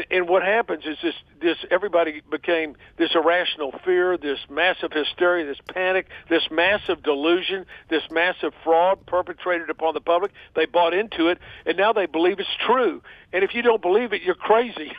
J: And what happens is this everybody became this irrational fear, this massive hysteria, this panic, this massive delusion, this massive fraud perpetrated upon the public. They bought into it, and now they believe it's true. And if you don't believe it, you're crazy.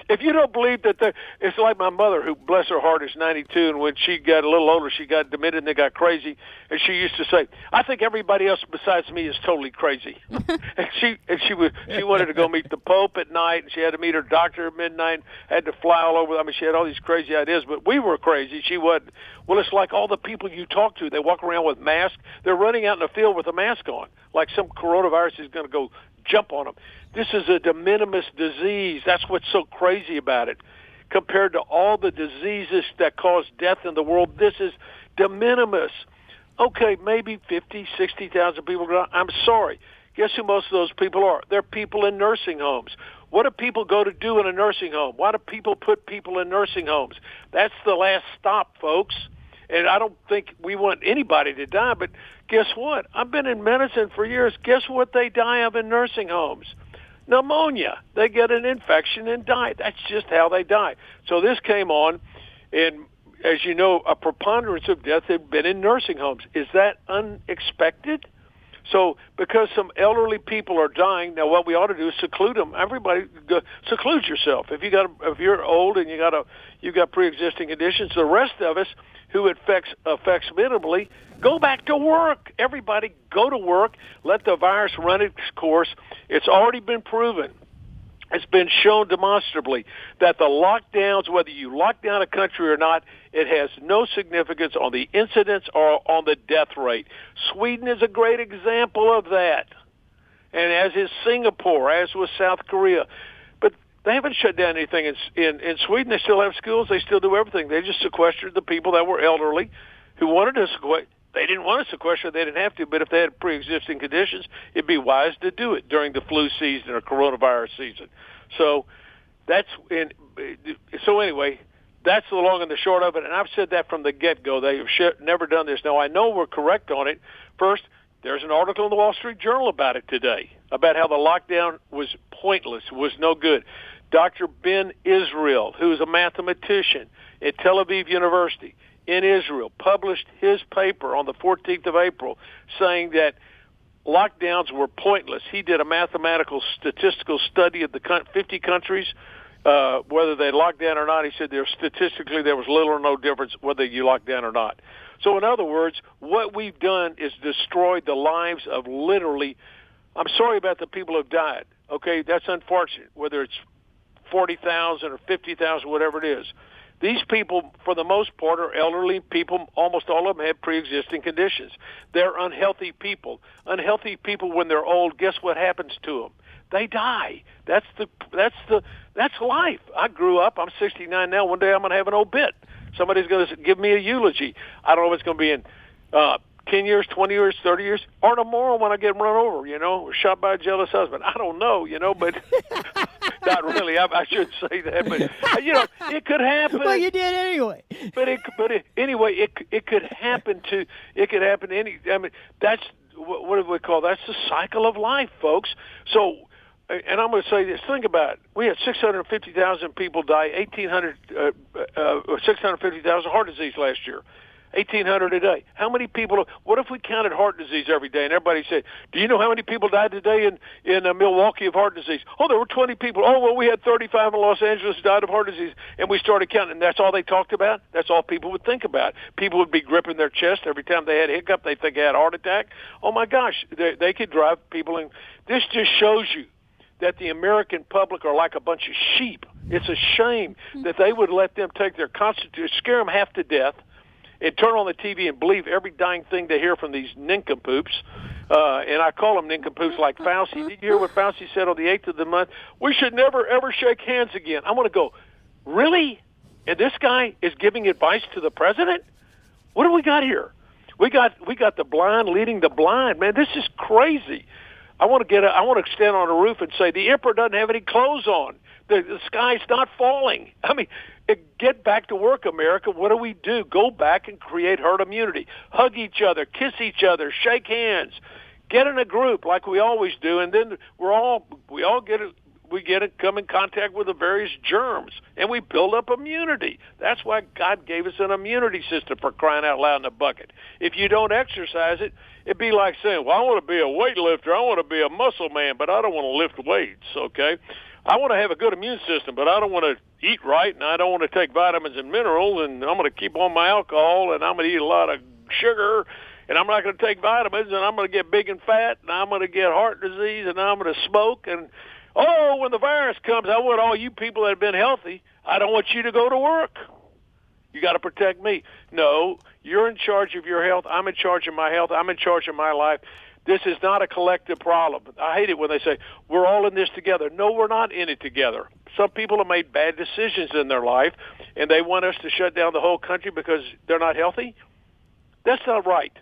J: If you don't believe that it's like my mother, who, bless her heart, is 92, and when she got a little older, she got demented and they got crazy, and she used to say, I think everybody else besides me is totally crazy. and she wanted to go meet the Pope at night, and she had to meet her doctor at midnight, had to fly all over. I mean, she had all these crazy ideas, but we were crazy. She wasn't. Well, it's like all the people you talk to, they walk around with masks. They're running out in the field with a mask on, like some coronavirus is going to go jump on them. This is a de minimis disease. That's what's so crazy about it. Compared to all the diseases that cause death in the world, this is de minimis. Okay, maybe 50, 60,000 people. I'm sorry. Guess who most of those people are? They're people in nursing homes. What do people go to do in a nursing home? Why do people put people in nursing homes? That's the last stop, folks. And I don't think we want anybody to die, but guess what? I've been in medicine for years. Guess what they die of in nursing homes? Pneumonia. They get an infection and die. That's just how they die. So this came on, and as you know, a preponderance of deaths have been in nursing homes. Is that unexpected? So because some elderly people are dying, now what we ought to do is seclude them. Everybody seclude yourself. If you're old and you got pre-existing conditions, the rest of us who it affects minimally, go back to work. Everybody go to work. Let the virus run its course. It's already been proven. It's been shown demonstrably that the lockdowns, whether you lock down a country or not, it has no significance on the incidence or on the death rate. Sweden is a great example of that, and as is Singapore, as was South Korea. But they haven't shut down anything in Sweden. They still have schools. They still do everything. They just sequestered the people that were elderly who wanted to sequester. They didn't want to sequester. They didn't have to. But if they had pre-existing conditions, it'd be wise to do it during the flu season or coronavirus season. So so anyway, that's the long and the short of it. And I've said that from the get-go. They have never done this. Now, I know we're correct on it. First, there's an article in the Wall Street Journal about it today, about how the lockdown was pointless, was no good. Dr. Ben Israel, who is a mathematician at Tel Aviv University in Israel, published his paper on the 14th of April saying that lockdowns were pointless. He did a mathematical statistical study of the 50 countries, whether they locked down or not. He said statistically there was little or no difference whether you locked down or not. So in other words, what we've done is destroyed the lives of literally, I'm sorry about the people who have died, Okay, that's unfortunate, whether it's 40,000 or 50,000, whatever it is. These people, for the most part, are elderly people. Almost all of them have pre-existing conditions. They're unhealthy people. Unhealthy people, when they're old, guess what happens to them? They die. That's life. I grew up. I'm 69 now. One day I'm going to have an obit. Somebody's going to give me a eulogy. I don't know if it's going to be in 10 years, 20 years, 30 years, or tomorrow when I get run over, or shot by a jealous husband. I don't know, but not really. I shouldn't say that, but it could happen.
B: Well, you did anyway.
J: Anyway, it could happen to any. I mean, that's what do we call? That's the cycle of life, folks. So. And I'm going to say this. Think about it. We had 650,000 people die, 650,000 heart disease last year, 1,800 a day. How many people? What if we counted heart disease every day? And everybody said, "Do you know how many people died today in Milwaukee of heart disease?" Oh, there were 20 people. Oh, well, we had 35 in Los Angeles who died of heart disease, and we started counting. And that's all they talked about. That's all people would think about. People would be gripping their chest every time they had a hiccup. They think they had a heart attack. Oh my gosh, they could drive people in. This just shows you that the American public are like a bunch of sheep. It's a shame that they would let them take their constitution, scare them half to death, and turn on the TV and believe every dying thing they hear from these nincompoops. And I call them nincompoops like Fauci. Did you hear what Fauci said on the 8th of the month? We should never, ever shake hands again. I'm going to go, really? And this guy is giving advice to the president? What do we got here? We got the blind leading the blind. Man, this is crazy. I want to stand on a roof and say the emperor doesn't have any clothes on. The sky's not falling. I mean, get back to work, America. What do we do? Go back and create herd immunity. Hug each other, kiss each other, shake hands, get in a group like we always do, and then we all come in contact with the various germs, and we build up immunity. That's why God gave us an immunity system, for crying out loud, in a bucket. If you don't exercise it, it'd be like saying, well, I want to be a weightlifter, I want to be a muscle man, but I don't want to lift weights, okay? I want to have a good immune system, but I don't want to eat right, and I don't want to take vitamins and minerals, and I'm going to keep on my alcohol, and I'm going to eat a lot of sugar, and I'm not going to take vitamins, and I'm going to get big and fat, and I'm going to get heart disease, and I'm going to smoke, and oh, when the virus comes, I want all you people that have been healthy, I don't want you to go to work. You got to protect me. No, you're in charge of your health. I'm in charge of my health. I'm in charge of my life. This is not a collective problem. I hate it when they say, we're all in this together. No, we're not in it together. Some people have made bad decisions in their life, and they want us to shut down the whole country because they're not healthy. That's not right.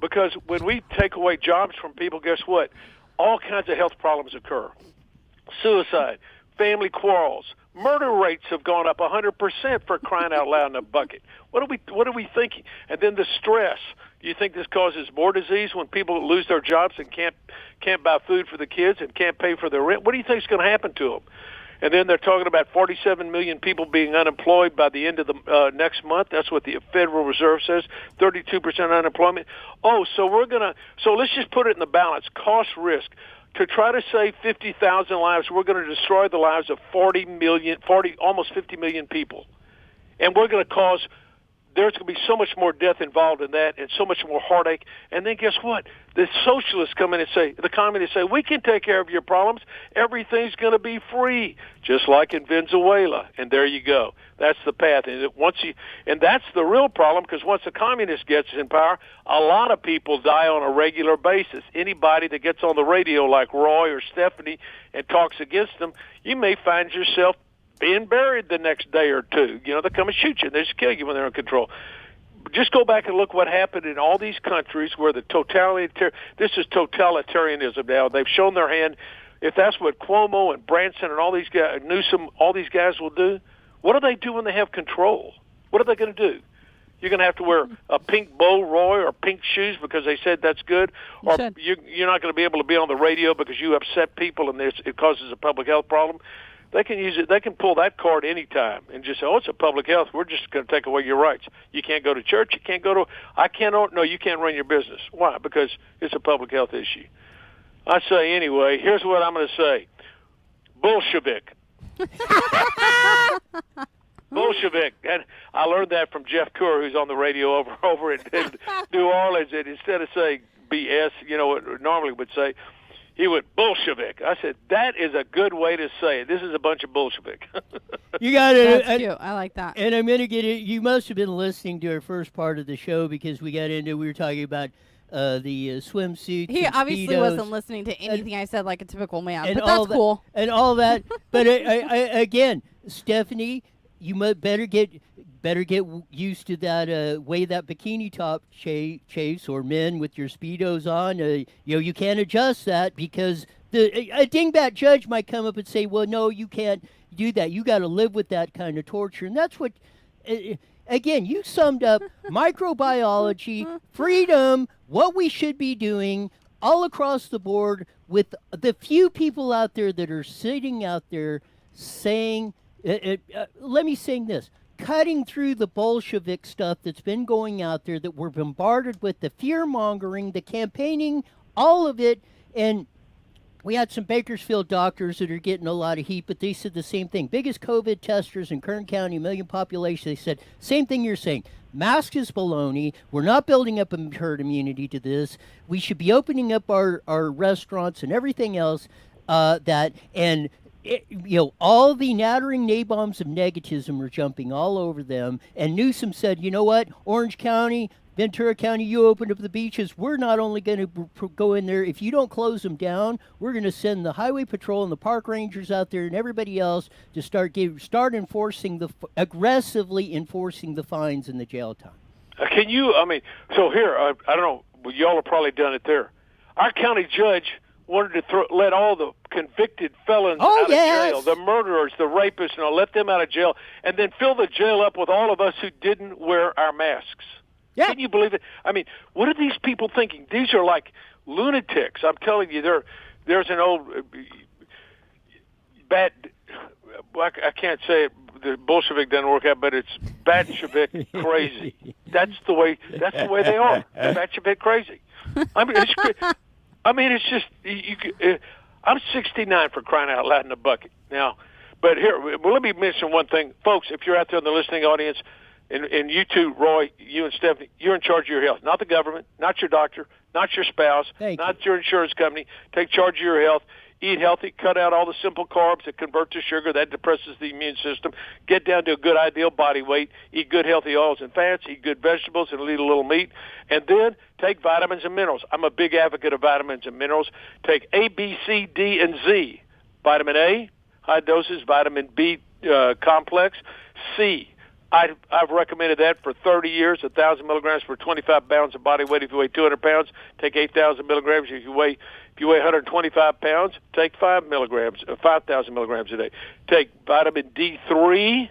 J: Because when we take away jobs from people, guess what? All kinds of health problems occur. Suicide, family quarrels, murder rates have gone up 100%, for crying out loud, in a bucket. What are we thinking? And then the stress. Do you think this causes more disease when people lose their jobs and can't buy food for the kids and can't pay for their rent? What do you think is going to happen to them? And then they're talking about 47 million people being unemployed by the end of the next month. That's what the Federal Reserve says, 32% unemployment. Oh, so let's just put it in the balance, cost risk. To try to save 50,000 lives, we're going to destroy the lives of almost 50 million people. And we're going to cause, there's going to be so much more death involved in that, and so much more heartache. And then guess what? The socialists come in and say, the communists say, we can take care of your problems. Everything's going to be free, just like in Venezuela. And there you go. That's the path. And that's the real problem, because once the communist gets in power, a lot of people die on a regular basis. Anybody that gets on the radio like Roy or Stephanie and talks against them, you may find yourself being buried the next day or two. They come and shoot you. They just kill you when they're in control. Just go back and look what happened in all these countries where this is totalitarianism now. They've shown their hand. If that's what Cuomo and Branson and all these guys, Newsom, all these guys will do, what do they do when they have control? What are they going to do? You're going to have to wear a pink bow, Roy, or pink shoes because they said that's good, or you're not going to be able to be on the radio because you upset people and it causes a public health problem. They can use it. They can pull that card anytime and just say, "Oh, it's a public health. We're just going to take away your rights. You can't go to church. You can't go to. No, you can't run your business. Why? Because it's a public health issue." I say anyway. Here's what I'm going to say: Bolshevik. Bolshevik. And I learned that from Jeff Kerr, who's on the radio over in New Orleans. And instead of saying BS, what normally would say, He went, Bolshevik. I said, that is a good way to say it. This is a bunch of Bolshevik.
B: You got it.
A: That's cute. I like that.
B: And I'm going to get it. You must have been listening to our first part of the show because we were talking about the swimsuits.
A: He
B: and
A: obviously
B: Speedos
A: wasn't listening to anything I said like a typical man, but
B: all
A: that's cool.
B: And all that. But again, Stephanie, you better get used to that way that bikini top chase, or men with your Speedos on. You can't adjust that because a dingbat judge might come up and say, well, no, you can't do that. You got to live with that kind of torture. And that's what, again, you summed up microbiology, freedom, what we should be doing all across the board with the few people out there that are sitting out there saying, let me sing this. Cutting through the Bolshevik stuff that's been going out there, that we're bombarded with, the fear-mongering, the campaigning, all of it. And we had some Bakersfield doctors that are getting a lot of heat, but they said the same thing. Biggest COVID testers in Kern County, million population, they said, same thing you're saying. Mask is baloney. We're not building up a herd immunity to this. We should be opening up our restaurants and everything else all the nattering nabobs of negativism are jumping all over them. And Newsom said, you know what, Orange County, Ventura County, you opened up the beaches. We're not only going to go in there. If you don't close them down, we're going to send the highway patrol and the park rangers out there and everybody else to start aggressively enforcing the fines and the jail time.
J: So here, I don't know, y'all have probably done it there. Our county judge wanted to let all the convicted felons out of jail, the murderers, the rapists, let them out of jail, and then fill the jail up with all of us who didn't wear our masks. Yeah. Can you believe it? I mean, what are these people thinking? These are like lunatics. I'm telling you, there's an old I can't say it. The Bolshevik doesn't work out, but it's Bolshevik crazy. That's the way they are. They're Bolshevik crazy. It's just I'm 69 for crying out loud in a bucket now. But here, let me mention one thing, folks. If you're out there in the listening audience, and you too, Roy, you and Stephanie, you're in charge of your health, not the government, not your doctor, not your spouse, not your insurance company. Take charge of your health. Eat healthy. Cut out all the simple carbs that convert to sugar. That depresses the immune system. Get down to a good ideal body weight. Eat good healthy oils and fats. Eat good vegetables and eat a little meat. And then take vitamins and minerals. I'm a big advocate of vitamins and minerals. Take A, B, C, D, and Z. Vitamin A, high doses. Vitamin B complex. C. I've recommended that for 30 years, 1,000 milligrams for 25 pounds of body weight. If you weigh 200 pounds, take 8,000 milligrams. If you weigh 125 pounds, take 5,000 milligrams a day. Take vitamin D3.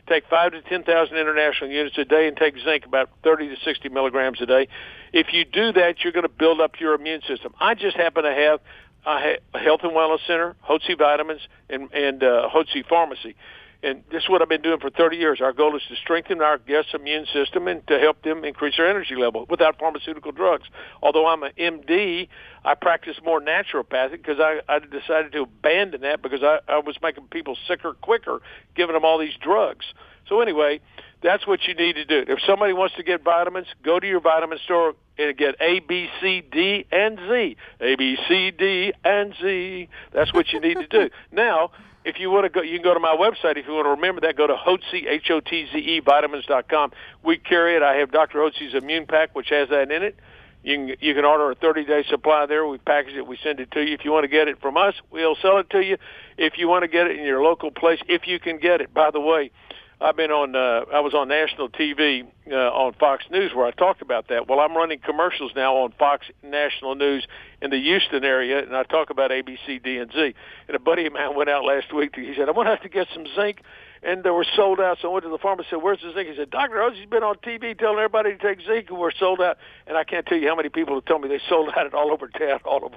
J: Take 5,000 to 10,000 international units a day, and take zinc about 30 to 60 milligrams a day. If you do that, you're going to build up your immune system. I just happen to have a Health and Wellness Center, HOTZE Vitamins, and HOTZE Pharmacy. And this is what I've been doing for 30 years. Our goal is to strengthen our guests' immune system and to help them increase their energy level without pharmaceutical drugs. Although I'm an MD, I practice more naturopathic because I decided to abandon that because I was making people sicker quicker, giving them all these drugs. So anyway, that's what you need to do. If somebody wants to get vitamins, go to your vitamin store and get A, B, C, D, and Z. A, B, C, D, and Z. That's what you need to do. Now, if you want to go, you can go to my website. If you want to remember that, go to HOTZE, HOTZE, vitamins.com. We carry it. I have Dr. Hotze's Immune Pack, which has that in it. You can order a 30-day supply there. We package it. We send it to you. If you want to get it from us, we'll sell it to you. If you want to get it in your local place, if you can get it. By the way, I was on national TV on Fox News where I talked about that. Well, I'm running commercials now on Fox National News in the Houston area, and I talk about A, B, C, D, and Z. And a buddy of mine went out last week. He said, I'm going to have to get some zinc, and they were sold out. So I went to the pharmacy and said, where's the zinc? He said, Dr. Hotze's been on TV telling everybody to take zinc, and we're sold out. And I can't tell you how many people have told me they sold out it all over town, all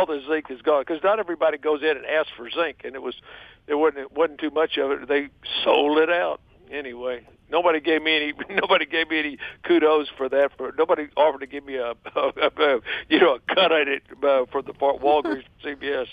J: the zinc is gone. Because not everybody goes in and asks for zinc, and it wasn't too much of it. They sold it out. Anyway, nobody gave me any kudos for that. Nobody offered to give me a cut at it for the Walgreens CBS.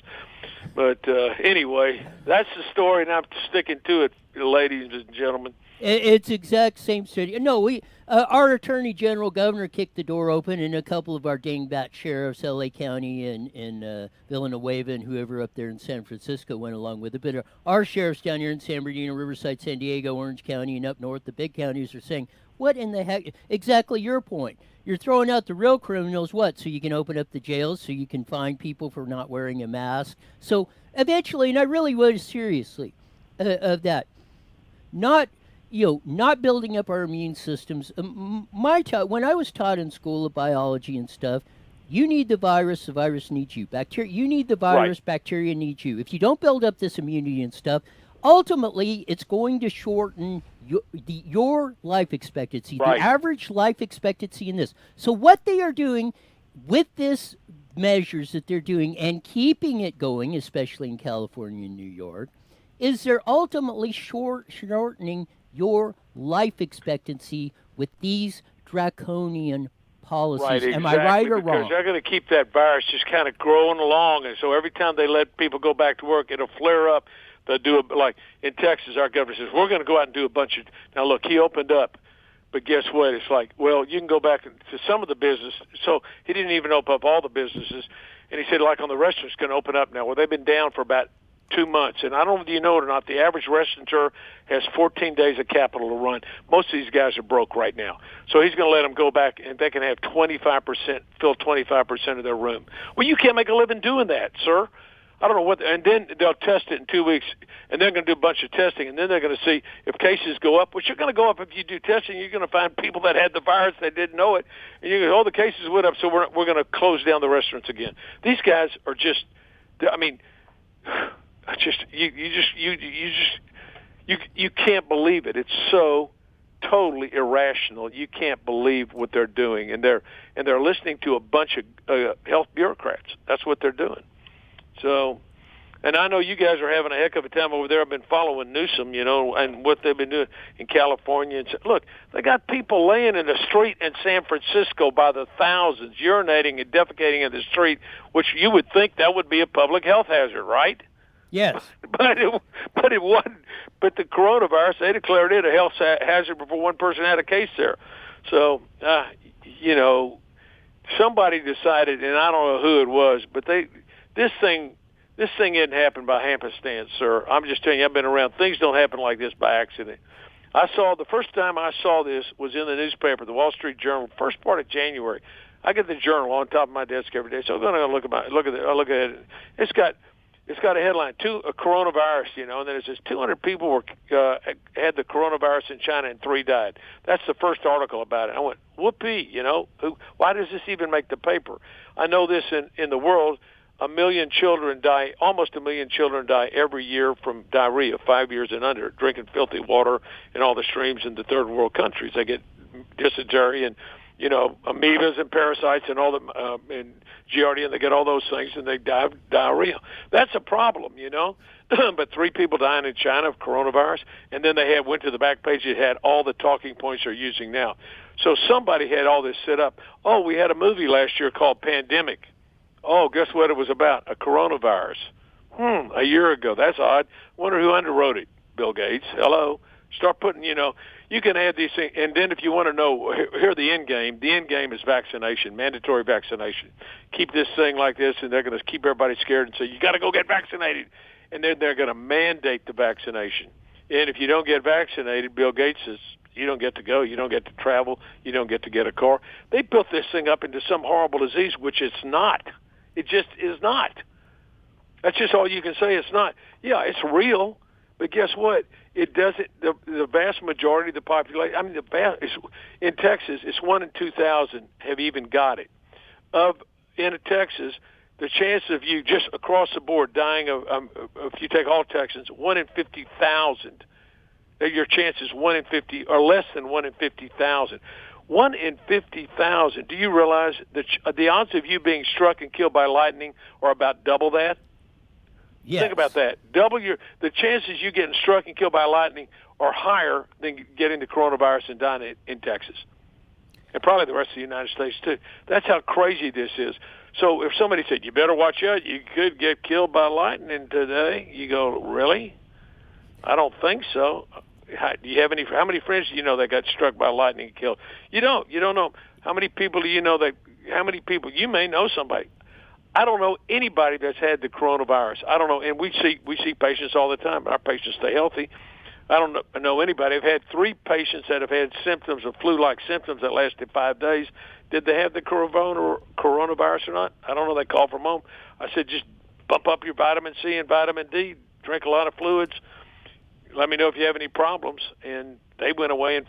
J: But anyway, that's the story, and I'm sticking to it, ladies and gentlemen.
B: It's exact same city. No, our Attorney General, Governor kicked the door open, and a couple of our dingbat sheriffs, L.A. County and Villanueva and whoever up there in San Francisco went along with it. But our sheriffs down here in San Bernardino, Riverside, San Diego, Orange County, and up north, the big counties are saying, what in the heck? Exactly your point. You're throwing out the real criminals, what? So you can open up the jails, so you can fine people for not wearing a mask. So eventually, and I really was seriously of that, not building up our immune systems. When I was taught in school of biology and stuff, you need the virus needs you. Bacteria, you need the virus,
J: Right.
B: Bacteria needs you. If you don't build up this immunity and stuff, ultimately it's going to shorten your life expectancy,
J: Right.
B: the average life expectancy in this. So what they are doing with this measures that they're doing and keeping it going, especially in California and New York, is they're ultimately shortening your life expectancy with these draconian policies.
J: Right, exactly.
B: Am I right or
J: because
B: wrong?
J: they're going to keep that virus just kind of growing along, and so every time they let people go back to work, it'll flare up. They'll do it like in Texas. Our governor says we're going to go out and do a bunch of. Now look, he opened up, but guess what? It's like, well, you can go back to some of the business. So he didn't even open up all the businesses, and he said like on the restaurants going to open up now. Well, they've been down for about 2 months, and I don't know if you know it or not, the average restaurateur has 14 days of capital to run. Most of these guys are broke right now. So he's going to let them go back, and they can have 25%, fill 25% of their room. Well, you can't make a living doing that, sir. I don't know what, and then they'll test it in 2 weeks, and they're going to do a bunch of testing, and then they're going to see if cases go up, which are going to go up if you do testing. You're going to find people that had the virus that didn't know it, and you go, oh, the cases went up, so we're going to close down the restaurants again. These guys are just, I mean, you can't believe it. It's so totally irrational. You can't believe what they're doing, and they're listening to a bunch of health bureaucrats. That's what they're doing. So, and I know you guys are having a heck of a time over there. I've been following Newsom, and what they've been doing in California. And look, they got people laying in the street in San Francisco by the thousands, urinating and defecating in the street, which you would think that would be a public health hazard, right?
B: Yes.
J: But it wasn't. But the coronavirus, they declared it a health hazard before one person had a case there. So, somebody decided, and I don't know who it was, but this thing didn't happen by happenstance, sir. I'm just telling you, I've been around. Things don't happen like this by accident. The first time I saw this was in the newspaper, the Wall Street Journal, first part of January. I get the Journal on top of my desk every day, so I'm going to look at it. It's got a headline, coronavirus, and then it says 200 people had the coronavirus in China and 3 died. That's the first article about it. I went, whoopee, why does this even make the paper? I know this in the world, almost 1 million children die every year from diarrhea, 5 years and under, drinking filthy water in all the streams in the third world countries. They get dysentery and amoebas and parasites and all the and giardia, and they get all those things, and they die of diarrhea. That's a problem, But 3 people dying in China of coronavirus, and then they went to the back page. It had all the talking points they're using now. So somebody had all this set up. Oh, we had a movie last year called Pandemic. Oh, guess what it was about? A coronavirus. A year ago. That's odd. Wonder who underwrote it. Bill Gates. Hello. Start putting, you can add these things. And then if you want to know, here the end game. The end game is vaccination, mandatory vaccination. Keep this thing like this, and they're going to keep everybody scared and say, you got to go get vaccinated. And then they're going to mandate the vaccination. And if you don't get vaccinated, Bill Gates says, you don't get to go, you don't get to travel, you don't get to get a car. They built this thing up into some horrible disease, which it's not. It just is not. That's just all you can say. It's not. Yeah, it's real, but guess what? It doesn't. The vast majority of the population. I mean, in Texas, it's 1 in 2,000 have even got it. In Texas, the chance of you just across the board dying of, if you take all Texans, 1 in 50,000. Your chance is 1 in 50 or less than 1 in 50,000. 1 in 50,000. Do you realize that the odds of you being struck and killed by lightning are about double that?
B: Yes.
J: Think about that. The chances you getting struck and killed by lightning are higher than getting the coronavirus and dying in Texas. And probably the rest of the United States, too. That's how crazy this is. So if somebody said, you better watch out, you could get killed by lightning today, you go, really? I don't think so. Do you have any? How many friends do you know that got struck by lightning and killed? You don't. You don't know. How many people do you know that? How many people? You may know somebody. I don't know anybody that's had the coronavirus. I don't know. And we see patients all the time. Our patients stay healthy. I don't know anybody. I've had 3 patients that have had symptoms of flu-like symptoms that lasted 5 days. Did they have the coronavirus or not? I don't know. They called from home. I said, just bump up your vitamin C and vitamin D. Drink a lot of fluids. Let me know if you have any problems. And they went away, and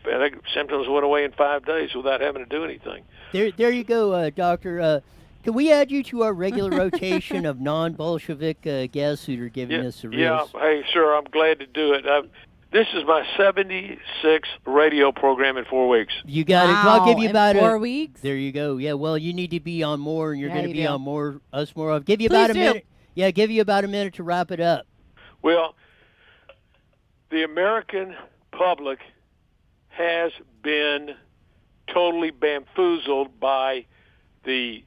J: symptoms went away in 5 days without having to do anything.
B: There you go, Doctor. Can we add you to our regular rotation of non-Bolshevik guests who are giving us a real...
J: Yeah, hey, sure, I'm glad to do it. This is my 76th radio program in 4 weeks.
B: You got it. I'll give you about
A: 4 weeks?
B: There you go. Yeah, well, you need to be on more, and you're going to be on more. I'll give you
A: Please
B: about a
A: do.
B: minute. Yeah, give you about a minute to wrap it up.
J: Well, the American public has been totally bamboozled by the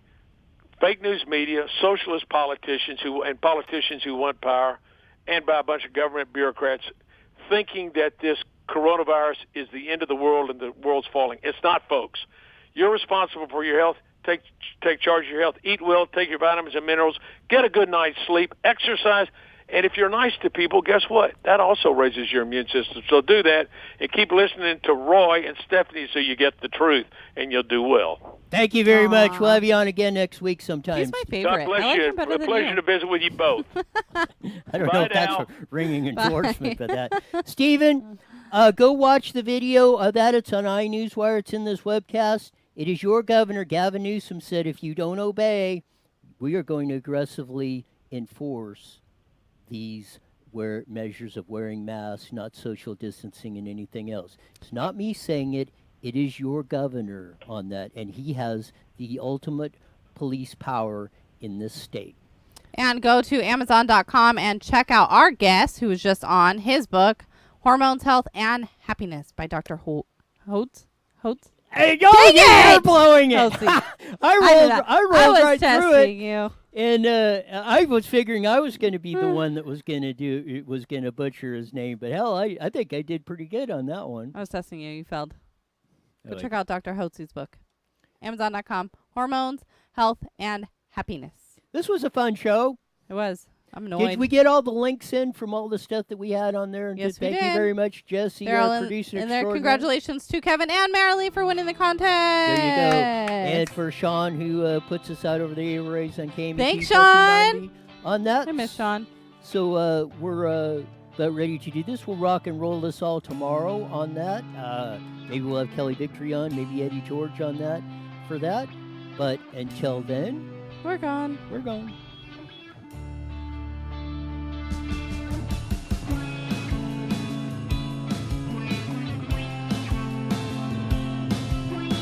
J: fake news media, socialist politicians who want power, and by a bunch of government bureaucrats thinking that this coronavirus is the end of the world and the world's falling. It's not, folks. You're responsible for your health. Take charge of your health. Eat well. Take your vitamins and minerals. Get a good night's sleep. Exercise. And if you're nice to people, guess what? That also raises your immune system. So do that, and keep listening to Roy and Stephanie so you get the truth, and you'll do well.
B: Thank you very much. We'll have you on again next week sometime.
A: He's my favorite.
J: God bless
A: I like
J: you.
A: him better
J: A
A: than
J: pleasure
A: you.
J: to visit with you both.
B: I don't know
J: Bye
B: if that's
J: now.
B: a ringing endorsement for that. Stephen, go watch the video of that. It's on iNewsWire. It's in this webcast. It is your governor, Gavin Newsom, said if you don't obey, we are going to aggressively enforce these measures of wearing masks, not social distancing and anything else. It's not me saying it. It is your governor on that, and he has the ultimate police power in this state.
A: And go to Amazon.com and check out our guest who was just on his book, Hormones, Health, and Happiness by Dr. HOTZE.
B: Hey, you're blowing it.
A: HOTZE.
B: I rolled right through it.
A: You.
B: And I was figuring I was going to be the one that was going to butcher his name, but hell, I think I did pretty good on that one.
A: I was testing you. You failed. Go
B: Oh,
A: check out Dr. HOTZE's book. Amazon.com. Hormones, Health, and Happiness.
B: This was a fun show.
A: It was. I'm annoyed.
B: Did we get all the links in from all the stuff that we had on there?
A: Yes, we
B: Thank
A: did.
B: you very much, Jesse,
A: They're all
B: our
A: in
B: producer
A: there.
B: extraordinaire.
A: Congratulations to Kevin and Marilee for winning the contest.
B: There you go. And for Sean, who puts us out over the airways on KMT.
A: Thanks, Sean.
B: 1490 on that.
A: I miss Sean.
B: So we're about ready to do this. We'll rock and roll this all tomorrow on that. Maybe we'll have Kelly Victory on, maybe Eddie George on that for that. But until then,
A: We're gone.
B: we're gone.